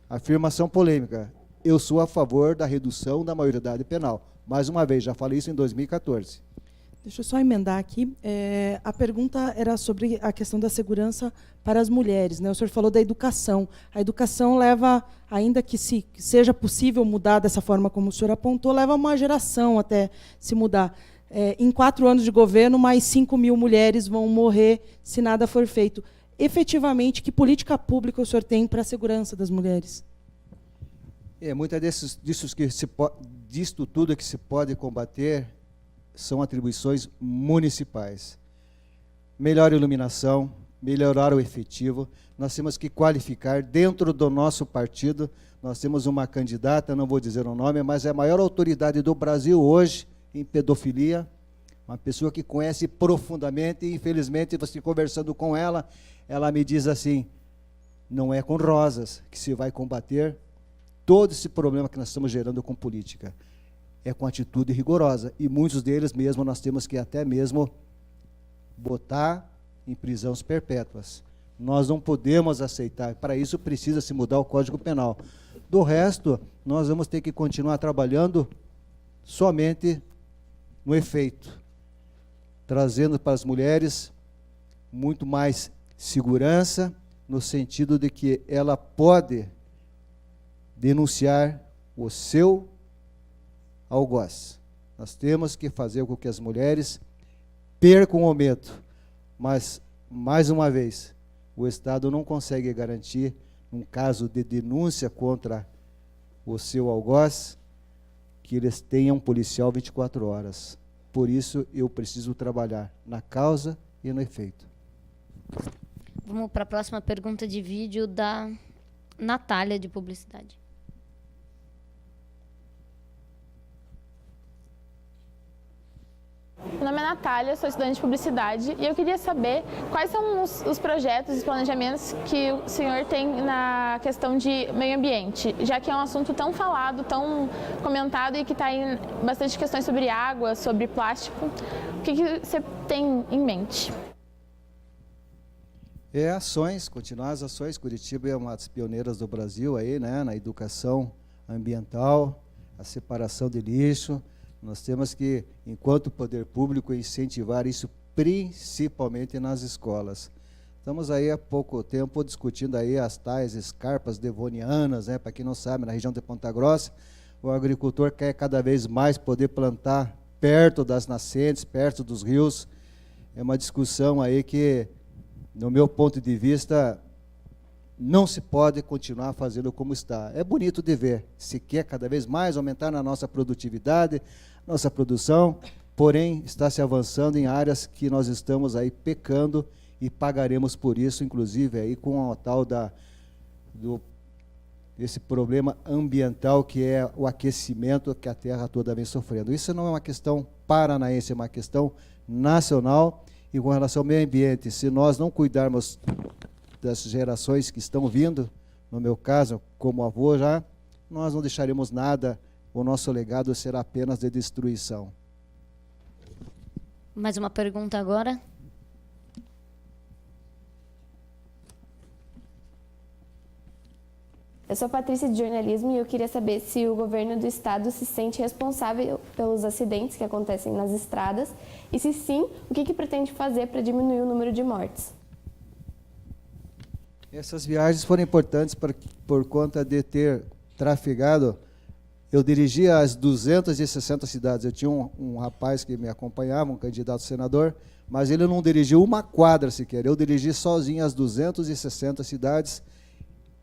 afirmação polêmica. Eu sou a favor da redução da maioridade penal. Mais uma vez, já falei isso em 2014. Deixa eu só emendar aqui. A pergunta era sobre a questão da segurança para as mulheres, né? O senhor falou da educação. A educação leva, ainda que seja possível mudar dessa forma como o senhor apontou, leva uma geração até se mudar. Em 4 anos de governo, mais 5.000 mulheres vão morrer se nada for feito. Efetivamente, que política pública o senhor tem para a segurança das mulheres? Disto tudo que se pode combater são atribuições municipais. Melhor iluminação, melhorar o efetivo. Nós temos que qualificar dentro do nosso partido. Nós temos uma candidata, não vou dizer o nome, mas é a maior autoridade do Brasil hoje em pedofilia. Uma pessoa que conhece profundamente e, infelizmente, você conversando com ela, ela me diz assim, não é com rosas que se vai combater todo esse problema que nós estamos gerando com política. É com atitude rigorosa. E muitos deles mesmo nós temos que até mesmo botar em prisões perpétuas. Nós não podemos aceitar. Para isso precisa se mudar o Código Penal. Do resto, nós vamos ter que continuar trabalhando somente no efeito, trazendo para as mulheres muito mais segurança, no sentido de que ela pode denunciar o seu algoz. Nós temos que fazer com que as mulheres percam o medo, mas, mais uma vez, o Estado não consegue garantir, num caso de denúncia contra o seu algoz, que eles tenham um policial 24 horas. Por isso, eu preciso trabalhar na causa e no efeito. Vamos para a próxima pergunta de vídeo da Natália, de Publicidade. Meu nome é Natália, sou estudante de Publicidade e eu queria saber quais são os projetos e planejamentos que o senhor tem na questão de meio ambiente, já que é um assunto tão falado, tão comentado e que está em bastante questões sobre água, sobre plástico. O que você tem em mente? Ações, continuar as ações. Curitiba é uma das pioneiras do Brasil aí, né, na educação ambiental, a separação de lixo. Nós temos que, enquanto poder público, incentivar isso principalmente nas escolas. Estamos aí há pouco tempo discutindo aí as tais escarpas devonianas, né? Para quem não sabe, na região de Ponta Grossa, o agricultor quer cada vez mais poder plantar perto das nascentes, perto dos rios. É uma discussão aí que, no meu ponto de vista, não se pode continuar fazendo como está. É bonito de ver, se quer cada vez mais aumentar na nossa produtividade, nossa produção, porém está se avançando em áreas que nós estamos aí pecando e pagaremos por isso, inclusive aí com a tal desse problema ambiental que é o aquecimento que a Terra toda vem sofrendo. Isso não é uma questão paranaense, é uma questão nacional. E com relação ao meio ambiente, se nós não cuidarmos das gerações que estão vindo, no meu caso, como avô já, nós não deixaremos nada, o nosso legado será apenas de destruição. Mais uma pergunta agora. Eu sou Patrícia de Jornalismo e eu queria saber se o governo do estado se sente responsável pelos acidentes que acontecem nas estradas e, se sim, o que pretende fazer para diminuir o número de mortes. Essas viagens foram importantes por conta de ter trafegado. Eu dirigia as 260 cidades. Eu tinha um rapaz que me acompanhava, um candidato senador, mas ele não dirigiu uma quadra sequer. Eu dirigi sozinho as 260 cidades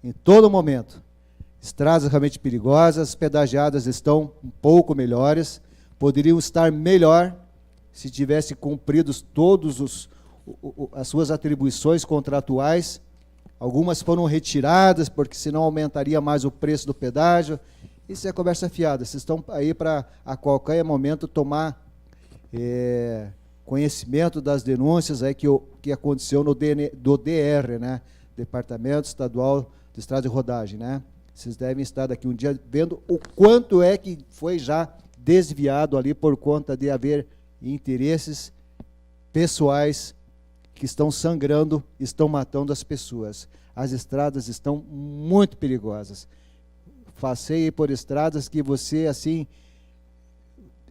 em todo momento. Estradas realmente perigosas, pedagiadas estão um pouco melhores, poderiam estar melhor se tivesse cumpridos todos as suas atribuições contratuais. Algumas foram retiradas, porque senão aumentaria mais o preço do pedágio. Isso é conversa fiada. Vocês estão aí para, a qualquer momento, tomar conhecimento das denúncias aí que aconteceu no do DR, né? Departamento Estadual de Estrada de Rodagem, né? Vocês devem estar daqui um dia vendo o quanto é que foi já desviado ali por conta de haver interesses pessoais que estão sangrando, estão matando as pessoas. As estradas estão muito perigosas. Passei por estradas que você, assim,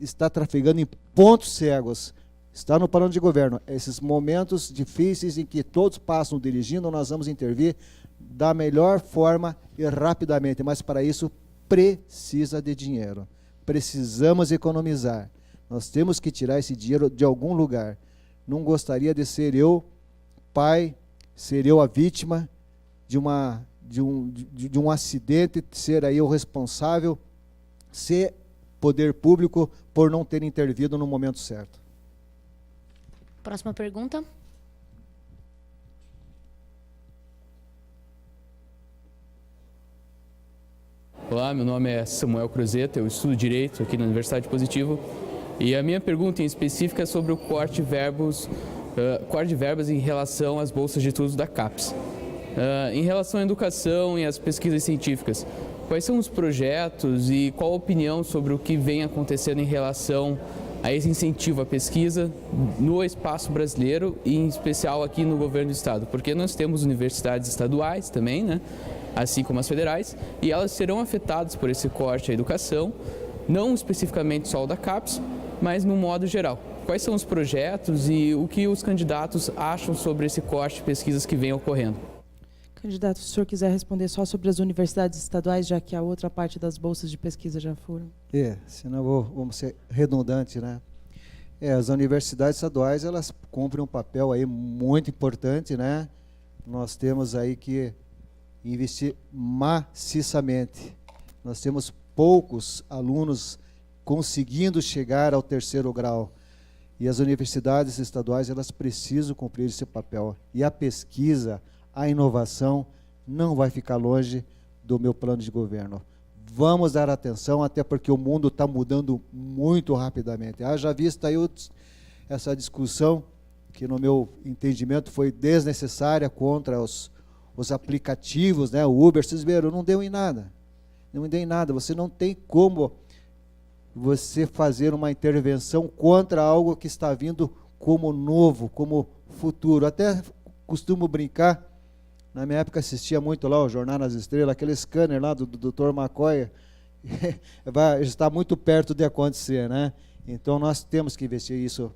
está trafegando em pontos cegos. Está no plano de governo. Esses momentos difíceis em que todos passam dirigindo, nós vamos intervir da melhor forma e rapidamente. Mas para isso precisa de dinheiro. Precisamos economizar. Nós temos que tirar esse dinheiro de algum lugar. Não gostaria de ser eu, pai, ser eu a vítima de um acidente, ser aí o responsável, ser poder público por não ter intervido no momento certo. Próxima pergunta. Olá, meu nome é Samuel Cruzeta, eu estudo Direito aqui na Universidade Positivo e a minha pergunta em específico é sobre o corte de verbas em relação às bolsas de estudos da CAPES. Em relação à educação e às pesquisas científicas, quais são os projetos e qual a opinião sobre o que vem acontecendo em relação a esse incentivo à pesquisa no espaço brasileiro e em especial aqui no governo do estado? Porque nós temos universidades estaduais também, né? Assim como as federais, e elas serão afetadas por esse corte à educação, não especificamente só o da CAPES, mas no modo geral. Quais são os projetos e o que os candidatos acham sobre esse corte de pesquisas que vem ocorrendo? Candidato, se o senhor quiser responder só sobre as universidades estaduais, já que a outra parte das bolsas de pesquisa já foram. Senão vamos ser redundantes, né? As universidades estaduais, elas cumprem um papel aí muito importante, né? Nós temos aí que investir maciçamente. Nós temos poucos alunos conseguindo chegar ao terceiro grau. E as universidades estaduais, elas precisam cumprir esse papel. E a pesquisa, a inovação, não vai ficar longe do meu plano de governo. Vamos dar atenção, até porque o mundo está mudando muito rapidamente. Haja vista aí essa discussão, que no meu entendimento foi desnecessária contra os aplicativos, né? O Uber, vocês viram, não deu em nada. Não deu em nada. Você não tem como você fazer uma intervenção contra algo que está vindo como novo, como futuro. Até costumo brincar, na minha época assistia muito lá o Jornal nas Estrelas, aquele scanner lá do Dr. McCoy, está muito perto de acontecer, né? Então nós temos que investir isso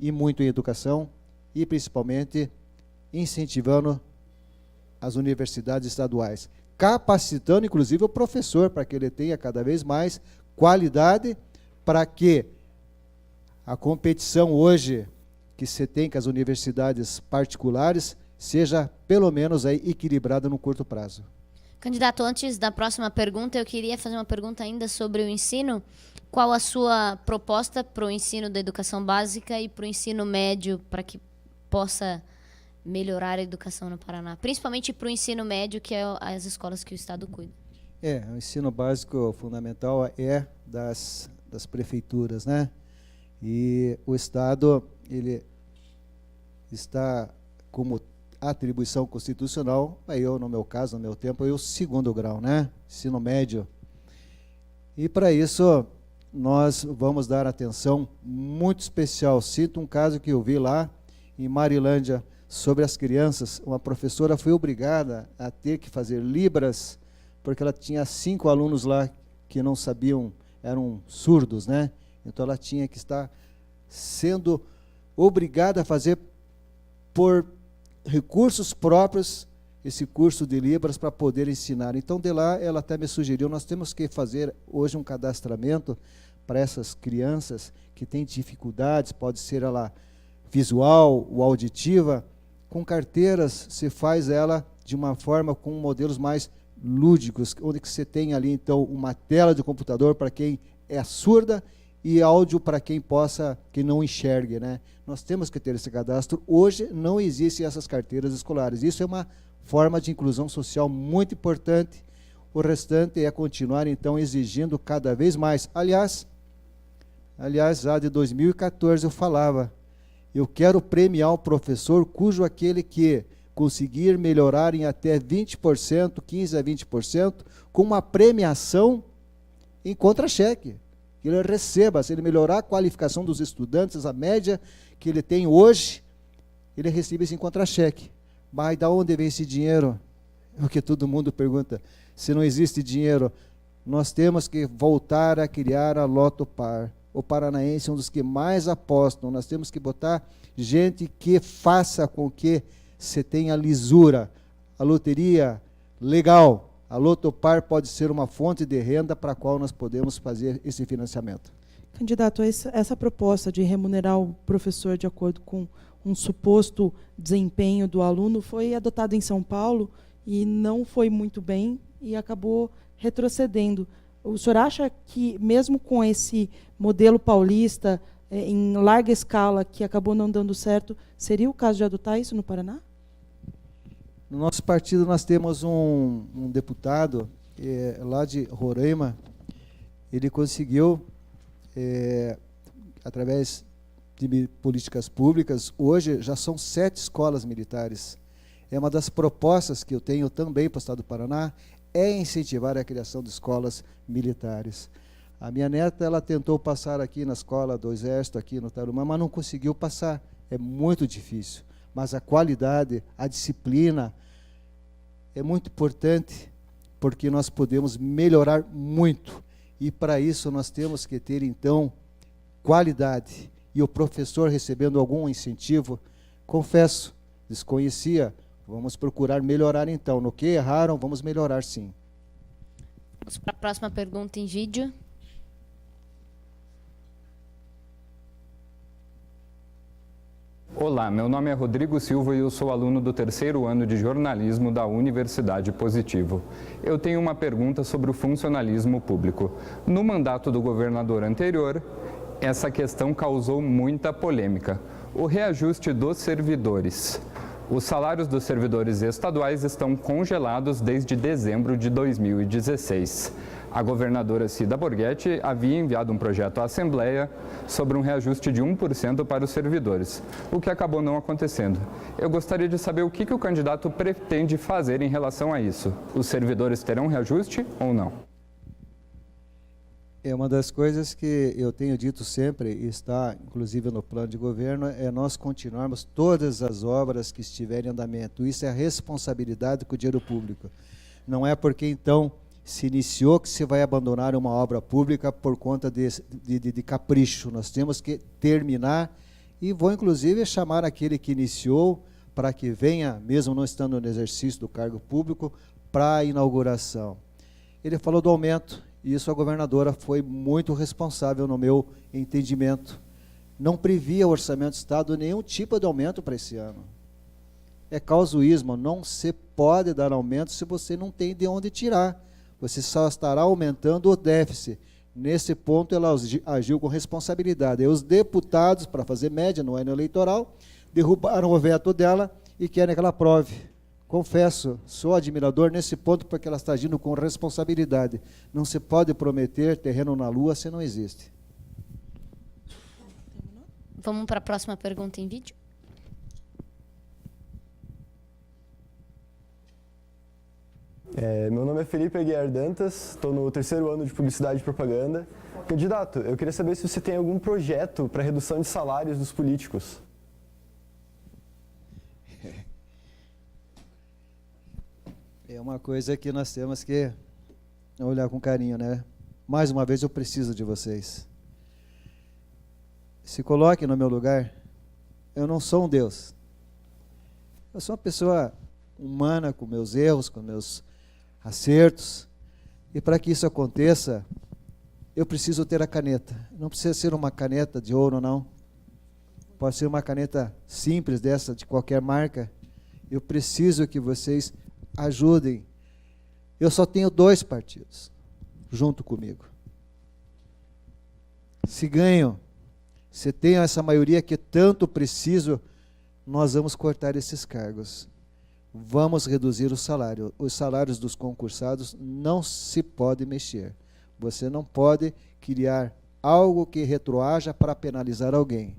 e muito em educação e principalmente incentivando as universidades estaduais, capacitando inclusive o professor para que ele tenha cada vez mais qualidade, para que a competição hoje que você tem com as universidades particulares seja pelo menos aí equilibrada no curto prazo. Candidato, antes da próxima pergunta, eu queria fazer uma pergunta ainda sobre o ensino. Qual a sua proposta para o ensino da educação básica e para o ensino médio, para que possa melhorar a educação no Paraná? Principalmente para o ensino médio, que é as escolas que o Estado cuida. O ensino básico fundamental é das prefeituras, né? E o Estado, ele está como atribuição constitucional, eu, no meu caso, no meu tempo, o 2º grau, né? Ensino médio. E para isso, nós vamos dar atenção muito especial. Cito um caso que eu vi lá em Marilândia, sobre as crianças. Uma professora foi obrigada a ter que fazer libras, porque ela tinha 5 alunos lá que não sabiam, eram surdos, né? Então ela tinha que estar sendo obrigada a fazer por recursos próprios esse curso de Libras para poder ensinar. Então, de lá, ela até me sugeriu, nós temos que fazer hoje um cadastramento para essas crianças que têm dificuldades, pode ser ela visual ou auditiva, com carteiras, se faz ela de uma forma com modelos mais lúdicos, onde que você tem ali, então, uma tela de computador para quem é surda e áudio para quem não enxergue, né? Nós temos que ter esse cadastro. Hoje não existem essas carteiras escolares. Isso é uma forma de inclusão social muito importante. O restante é continuar, então, exigindo cada vez mais. Aliás, já de 2014 eu falava, eu quero premiar o professor cujo aquele que conseguir melhorar em até 20%, 15% a 20%, com uma premiação em contra-cheque. Que ele receba, se ele melhorar a qualificação dos estudantes, a média que ele tem hoje, ele recebe isso em contra-cheque. Mas da onde vem esse dinheiro? É o que todo mundo pergunta. Se não existe dinheiro, nós temos que voltar a criar a Loto Par. O paranaense é um dos que mais apostam. Nós temos que botar gente que faça com que você tenha lisura. A loteria legal. A Loto Par pode ser uma fonte de renda para a qual nós podemos fazer esse financiamento. Candidato, essa proposta de remunerar o professor de acordo com um suposto desempenho do aluno foi adotada em São Paulo e não foi muito bem e acabou retrocedendo. O senhor acha que, mesmo com esse modelo paulista em larga escala, que acabou não dando certo, seria o caso de adotar isso no Paraná? No nosso partido nós temos um deputado lá de Roraima, ele conseguiu, através de políticas públicas, hoje já são 7 escolas militares. É uma das propostas que eu tenho também para o Estado do Paraná, é incentivar a criação de escolas militares. A minha neta, ela tentou passar aqui na escola do Exército, aqui no Tarumã, mas não conseguiu passar, é muito difícil. Mas a qualidade, a disciplina é muito importante, porque nós podemos melhorar muito. E para isso nós temos que ter, então, qualidade. E o professor recebendo algum incentivo, confesso, desconhecia, vamos procurar melhorar então. No que erraram, vamos melhorar sim. Vamos para a próxima pergunta em vídeo. Olá, meu nome é Rodrigo Silva e eu sou aluno do 3º ano de jornalismo da Universidade Positivo. Eu tenho uma pergunta sobre o funcionalismo público. No mandato do governador anterior, Essa questão causou muita polêmica. O reajuste dos servidores. Os salários dos servidores estaduais estão congelados desde dezembro de 2016. A governadora Cida Borghetti havia enviado um projeto à Assembleia sobre um reajuste de 1% para os servidores, o que acabou não acontecendo. Eu gostaria de saber o que o candidato pretende fazer em relação a isso. Os servidores terão reajuste ou não? É uma das coisas que eu tenho dito sempre, e está inclusive no plano de governo, é nós continuarmos todas as obras que estiverem em andamento. Isso é a responsabilidade com o dinheiro público. Não é porque então se iniciou que se vai abandonar uma obra pública por conta de capricho. Nós temos que terminar, e vou inclusive chamar aquele que iniciou para que venha, mesmo não estando no exercício do cargo público, para a inauguração. Ele falou do aumento, e isso a governadora foi muito responsável no meu entendimento. Não previa o orçamento do Estado nenhum tipo de aumento para esse ano. É causuísmo, não se pode dar aumento se você não tem de onde tirar. Você só estará aumentando o déficit. Nesse ponto, ela agiu com responsabilidade. E os deputados, para fazer média no ano eleitoral, derrubaram o veto dela e querem que ela aprove. Confesso, sou admirador nesse ponto porque ela está agindo com responsabilidade. Não se pode prometer terreno na lua se não existe. Vamos para a próxima pergunta em vídeo. Meu nome é Felipe Aguiar Dantas, estou no 3º ano de Publicidade e Propaganda. Candidato, eu queria saber se você tem algum projeto para redução de salários dos políticos. É uma coisa que nós temos que olhar com carinho, né? Mais uma vez, eu preciso de vocês. Se coloque no meu lugar. Eu não sou um Deus. Eu sou uma pessoa humana, com meus erros, com meus acertos. E para que isso aconteça, eu preciso ter a caneta. Não precisa ser uma caneta de ouro, não. Pode ser uma caneta simples dessa, de qualquer marca. Eu preciso que vocês ajudem. Eu só tenho 2 partidos junto comigo. Se ganham, se tenho essa maioria que tanto preciso, nós vamos cortar esses cargos. Vamos reduzir o salário. Os salários dos concursados não se pode mexer. Você não pode criar algo que retroaja para penalizar alguém.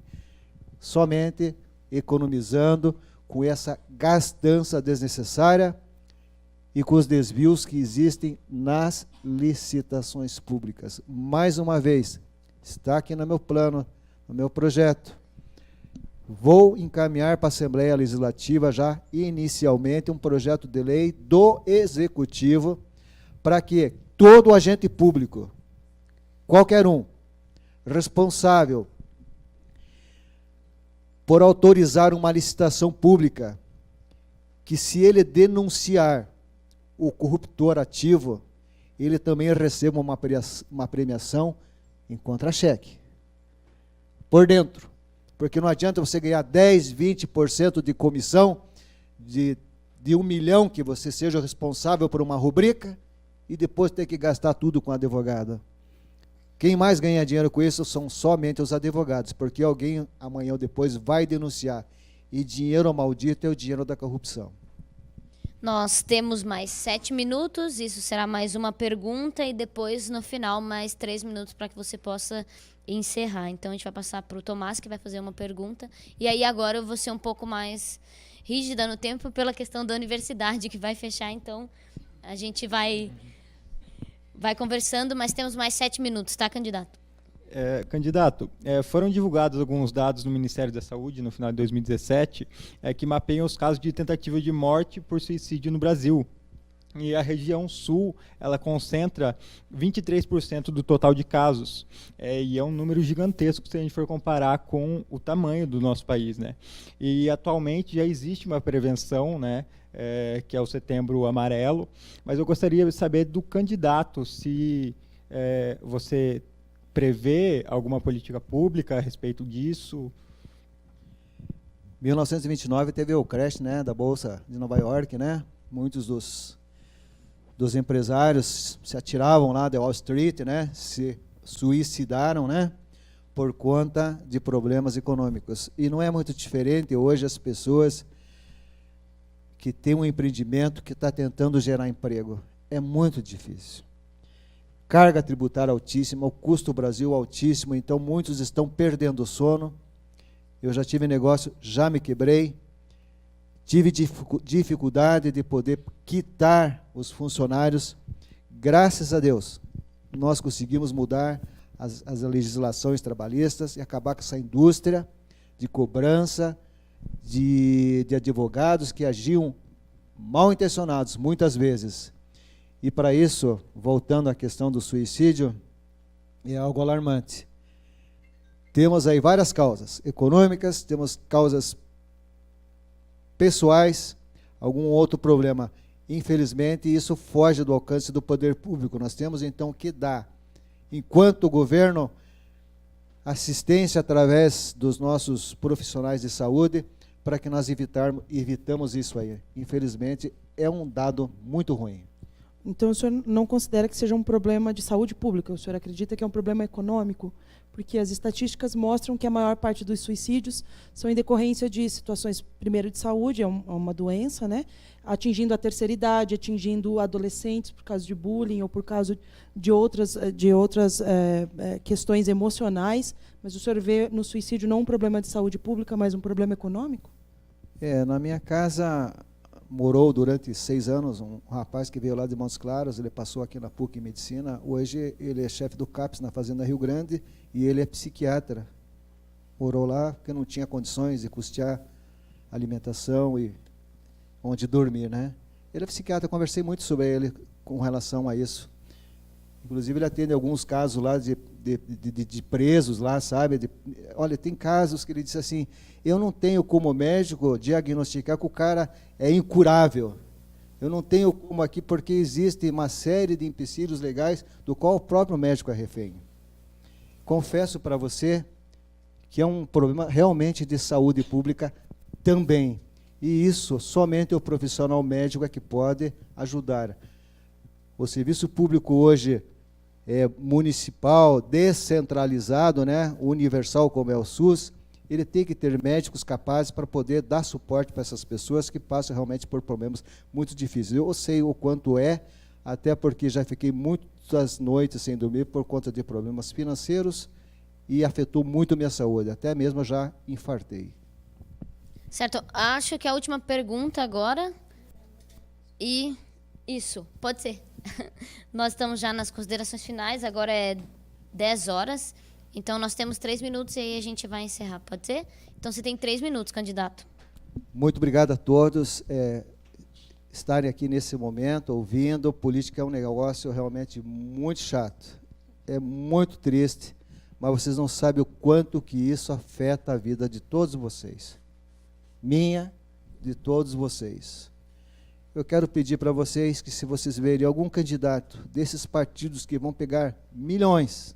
Somente economizando, com essa gastança desnecessária e com os desvios que existem nas licitações públicas. Mais uma vez, está aqui no meu plano, no meu projeto. Vou encaminhar para a Assembleia Legislativa já inicialmente um projeto de lei do Executivo para que todo agente público, qualquer um, responsável por autorizar uma licitação pública, que se ele denunciar o corruptor ativo, ele também receba uma premiação em contra-cheque. Por dentro. Porque não adianta você ganhar 10%, 20% de comissão de 1 milhão que você seja responsável por uma rubrica e depois ter que gastar tudo com advogado. Quem mais ganha dinheiro com isso são somente os advogados, porque alguém amanhã ou depois vai denunciar. E dinheiro maldito é o dinheiro da corrupção. Nós temos mais 7 minutos, isso será mais uma pergunta e depois, no final, mais 3 minutos para que você possa encerrar. Então, a gente vai passar para o Tomás, que vai fazer uma pergunta. E aí, agora, eu vou ser um pouco mais rígida no tempo pela questão da universidade, que vai fechar. Então, a gente vai conversando, mas temos mais 7 minutos, tá, candidato? Candidato, foram divulgados alguns dados no Ministério da Saúde no final de 2017 que mapeiam os casos de tentativa de morte por suicídio no Brasil. E a região sul, ela concentra 23% do total de casos. E é um número gigantesco se a gente for comparar com o tamanho do nosso país, né? E atualmente já existe uma prevenção, né? Que é o Setembro Amarelo. Mas eu gostaria de saber do candidato se você prevê alguma política pública a respeito disso? 1929 teve o crash, né, da Bolsa de Nova York, né? Muitos dos empresários se atiravam lá da Wall Street, né? Se suicidaram, né? por conta de problemas econômicos. E não é muito diferente hoje as pessoas que têm um empreendimento que está tentando gerar emprego. É muito difícil. Carga tributária altíssima, o custo do Brasil altíssimo, então muitos estão perdendo o sono. Eu já tive negócio, já me quebrei, tive dificuldade de poder quitar os funcionários. Graças a Deus, nós conseguimos mudar as legislações trabalhistas e acabar com essa indústria de cobrança de advogados que agiam mal intencionados, muitas vezes. E para isso, voltando à questão do suicídio, é algo alarmante. Temos aí várias causas econômicas, temos causas pessoais, algum outro problema. Infelizmente, isso foge do alcance do poder público. Nós temos, então, que dar, enquanto governo, assistência através dos nossos profissionais de saúde, para que nós evitamos isso aí. Infelizmente, é um dado muito ruim. Então, o senhor não considera que seja um problema de saúde pública? O senhor acredita que é um problema econômico? Porque as estatísticas mostram que a maior parte dos suicídios são em decorrência de situações, primeiro, de saúde, é uma doença, né? Atingindo a terceira idade, atingindo adolescentes por causa de bullying ou por causa de outras questões emocionais. Mas o senhor vê no suicídio não um problema de saúde pública, mas um problema econômico? Na minha casa morou durante 6 anos um rapaz que veio lá de Montes Claros, ele passou aqui na PUC em Medicina, hoje ele é chefe do CAPS na Fazenda Rio Grande e ele é psiquiatra. Morou lá porque não tinha condições de custear alimentação e onde dormir, né? Ele é psiquiatra, conversei muito sobre ele com relação a isso. Inclusive ele atende alguns casos lá de presos lá, sabe? Olha, tem casos que ele disse assim, eu não tenho como médico diagnosticar que o cara é incurável. Eu não tenho como aqui porque existe uma série de empecilhos legais do qual o próprio médico é refém. Confesso para você que é um problema realmente de saúde pública também. E isso somente o profissional médico é que pode ajudar. O serviço público hoje é municipal, descentralizado, né, universal como é o SUS, ele tem que ter médicos capazes para poder dar suporte para essas pessoas que passam realmente por problemas muito difíceis. Eu sei o quanto é, até porque já fiquei muitas noites sem dormir por conta de problemas financeiros e afetou muito a minha saúde, até mesmo eu já infartei. Certo, acho que a última pergunta agora, e isso, pode ser. Nós estamos já nas considerações finais, agora é 10 horas, então nós temos 3 minutos e aí a gente vai encerrar, pode ser? Então você tem 3 minutos, candidato. Muito obrigado a todos estarem aqui nesse momento, ouvindo. Política é um negócio realmente muito chato, é muito triste, mas vocês não sabem o quanto que isso afeta a vida de todos vocês. Minha, de todos vocês. Eu quero pedir para vocês que, se vocês verem algum candidato desses partidos que vão pegar milhões,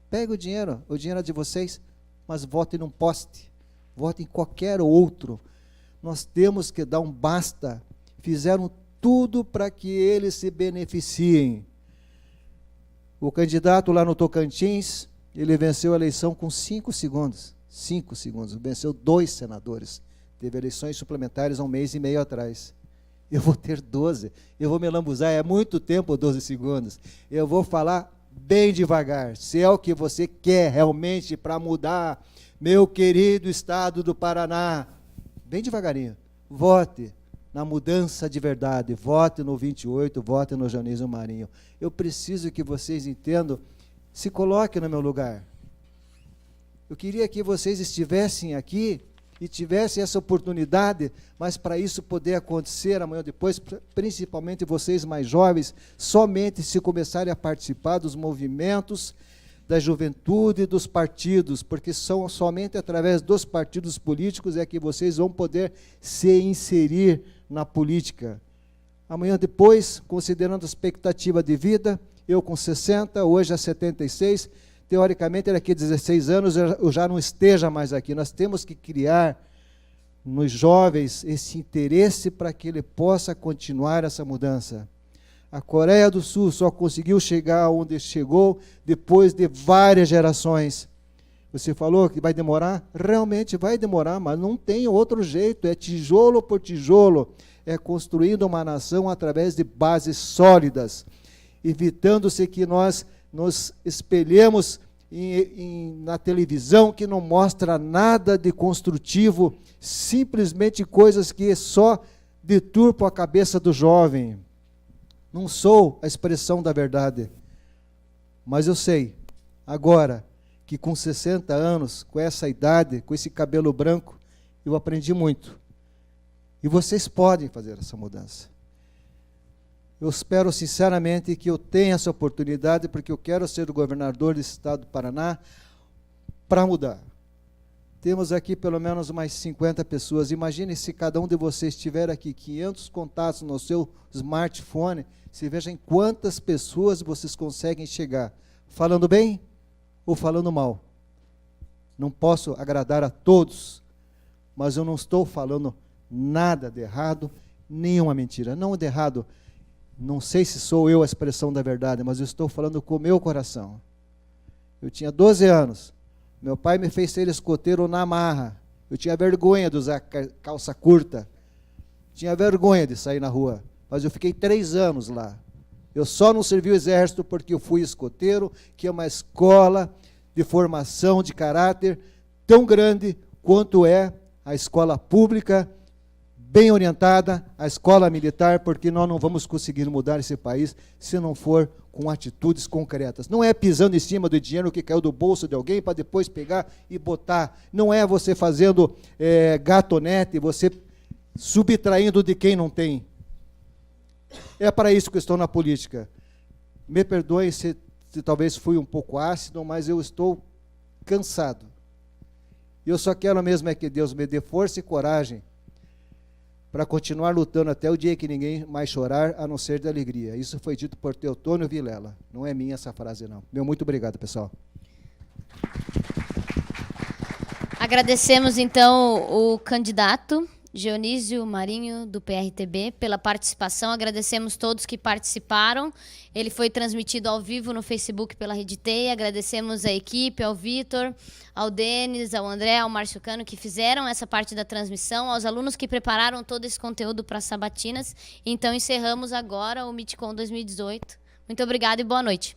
pegue o dinheiro é de vocês, mas votem num poste, votem em qualquer outro. Nós temos que dar um basta. Fizeram tudo para que eles se beneficiem. O candidato lá no Tocantins, ele venceu a eleição com 5 segundos. 5 segundos, venceu 2 senadores. Teve eleições suplementares há 1 mês e meio atrás. Eu vou ter 12. Eu vou me lambuzar, é muito tempo 12 segundos. Eu vou falar bem devagar. Se é o que você quer realmente para mudar, meu querido estado do Paraná, bem devagarinho, vote na mudança de verdade. Vote no 28, vote no Janísio Marinho. Eu preciso que vocês entendam, se coloquem no meu lugar. Eu queria que vocês estivessem aqui e tivessem essa oportunidade, mas para isso poder acontecer amanhã ou depois, principalmente vocês mais jovens, somente se começarem a participar dos movimentos da juventude e dos partidos, porque são somente através dos partidos políticos é que vocês vão poder se inserir na política. Amanhã ou depois, considerando a expectativa de vida, eu com 60, hoje a 76, teoricamente, daqui a 16 anos eu já não esteja mais aqui. Nós temos que criar nos jovens esse interesse para que ele possa continuar essa mudança. A Coreia do Sul só conseguiu chegar onde chegou depois de várias gerações. Você falou que vai demorar? Realmente vai demorar, mas não tem outro jeito. É tijolo por tijolo. É construindo uma nação através de bases sólidas, evitando-se que nós nos espelhemos na televisão que não mostra nada de construtivo, simplesmente coisas que só deturpam a cabeça do jovem. Não sou a expressão da verdade, mas eu sei, agora, que com 60 anos, com essa idade, com esse cabelo branco, eu aprendi muito. E vocês podem fazer essa mudança. Eu espero sinceramente que eu tenha essa oportunidade, porque eu quero ser o governador do estado do Paraná para mudar. Temos aqui pelo menos mais 50 pessoas. Imagine se cada um de vocês tiver aqui 500 contatos no seu smartphone. Se vejam quantas pessoas vocês conseguem chegar. Falando bem ou falando mal. Não posso agradar a todos, mas eu não estou falando nada de errado, nenhuma mentira. Não de errado, não sei se sou eu a expressão da verdade, mas eu estou falando com o meu coração. Eu tinha 12 anos, meu pai me fez ser escoteiro na marra. Eu tinha vergonha de usar calça curta, tinha vergonha de sair na rua, mas eu fiquei 3 anos lá. Eu só não servi o exército porque eu fui escoteiro, que é uma escola de formação de caráter tão grande quanto é a escola pública, bem orientada, a escola militar, porque nós não vamos conseguir mudar esse país se não for com atitudes concretas. Não é pisando em cima do dinheiro que caiu do bolso de alguém para depois pegar e botar. Não é você fazendo gatonete, você subtraindo de quem não tem. É para isso que eu estou na política. Me perdoem se talvez fui um pouco ácido, mas eu estou cansado. Eu só quero mesmo é que Deus me dê força e coragem para continuar lutando até o dia que ninguém mais chorar, a não ser de alegria. Isso foi dito por Teotônio Vilela. Não é minha essa frase, não. Meu muito obrigado, pessoal. Agradecemos, então, o candidato Dionísio Marinho, do PRTB, pela participação. Agradecemos todos que participaram. Ele foi transmitido ao vivo no Facebook pela Rede T. Agradecemos a equipe, ao Vitor, ao Denis, ao André, ao Márcio Cano, que fizeram essa parte da transmissão, aos alunos que prepararam todo esse conteúdo para as sabatinas. Então, encerramos agora o MITCOM 2018. Muito obrigada e boa noite.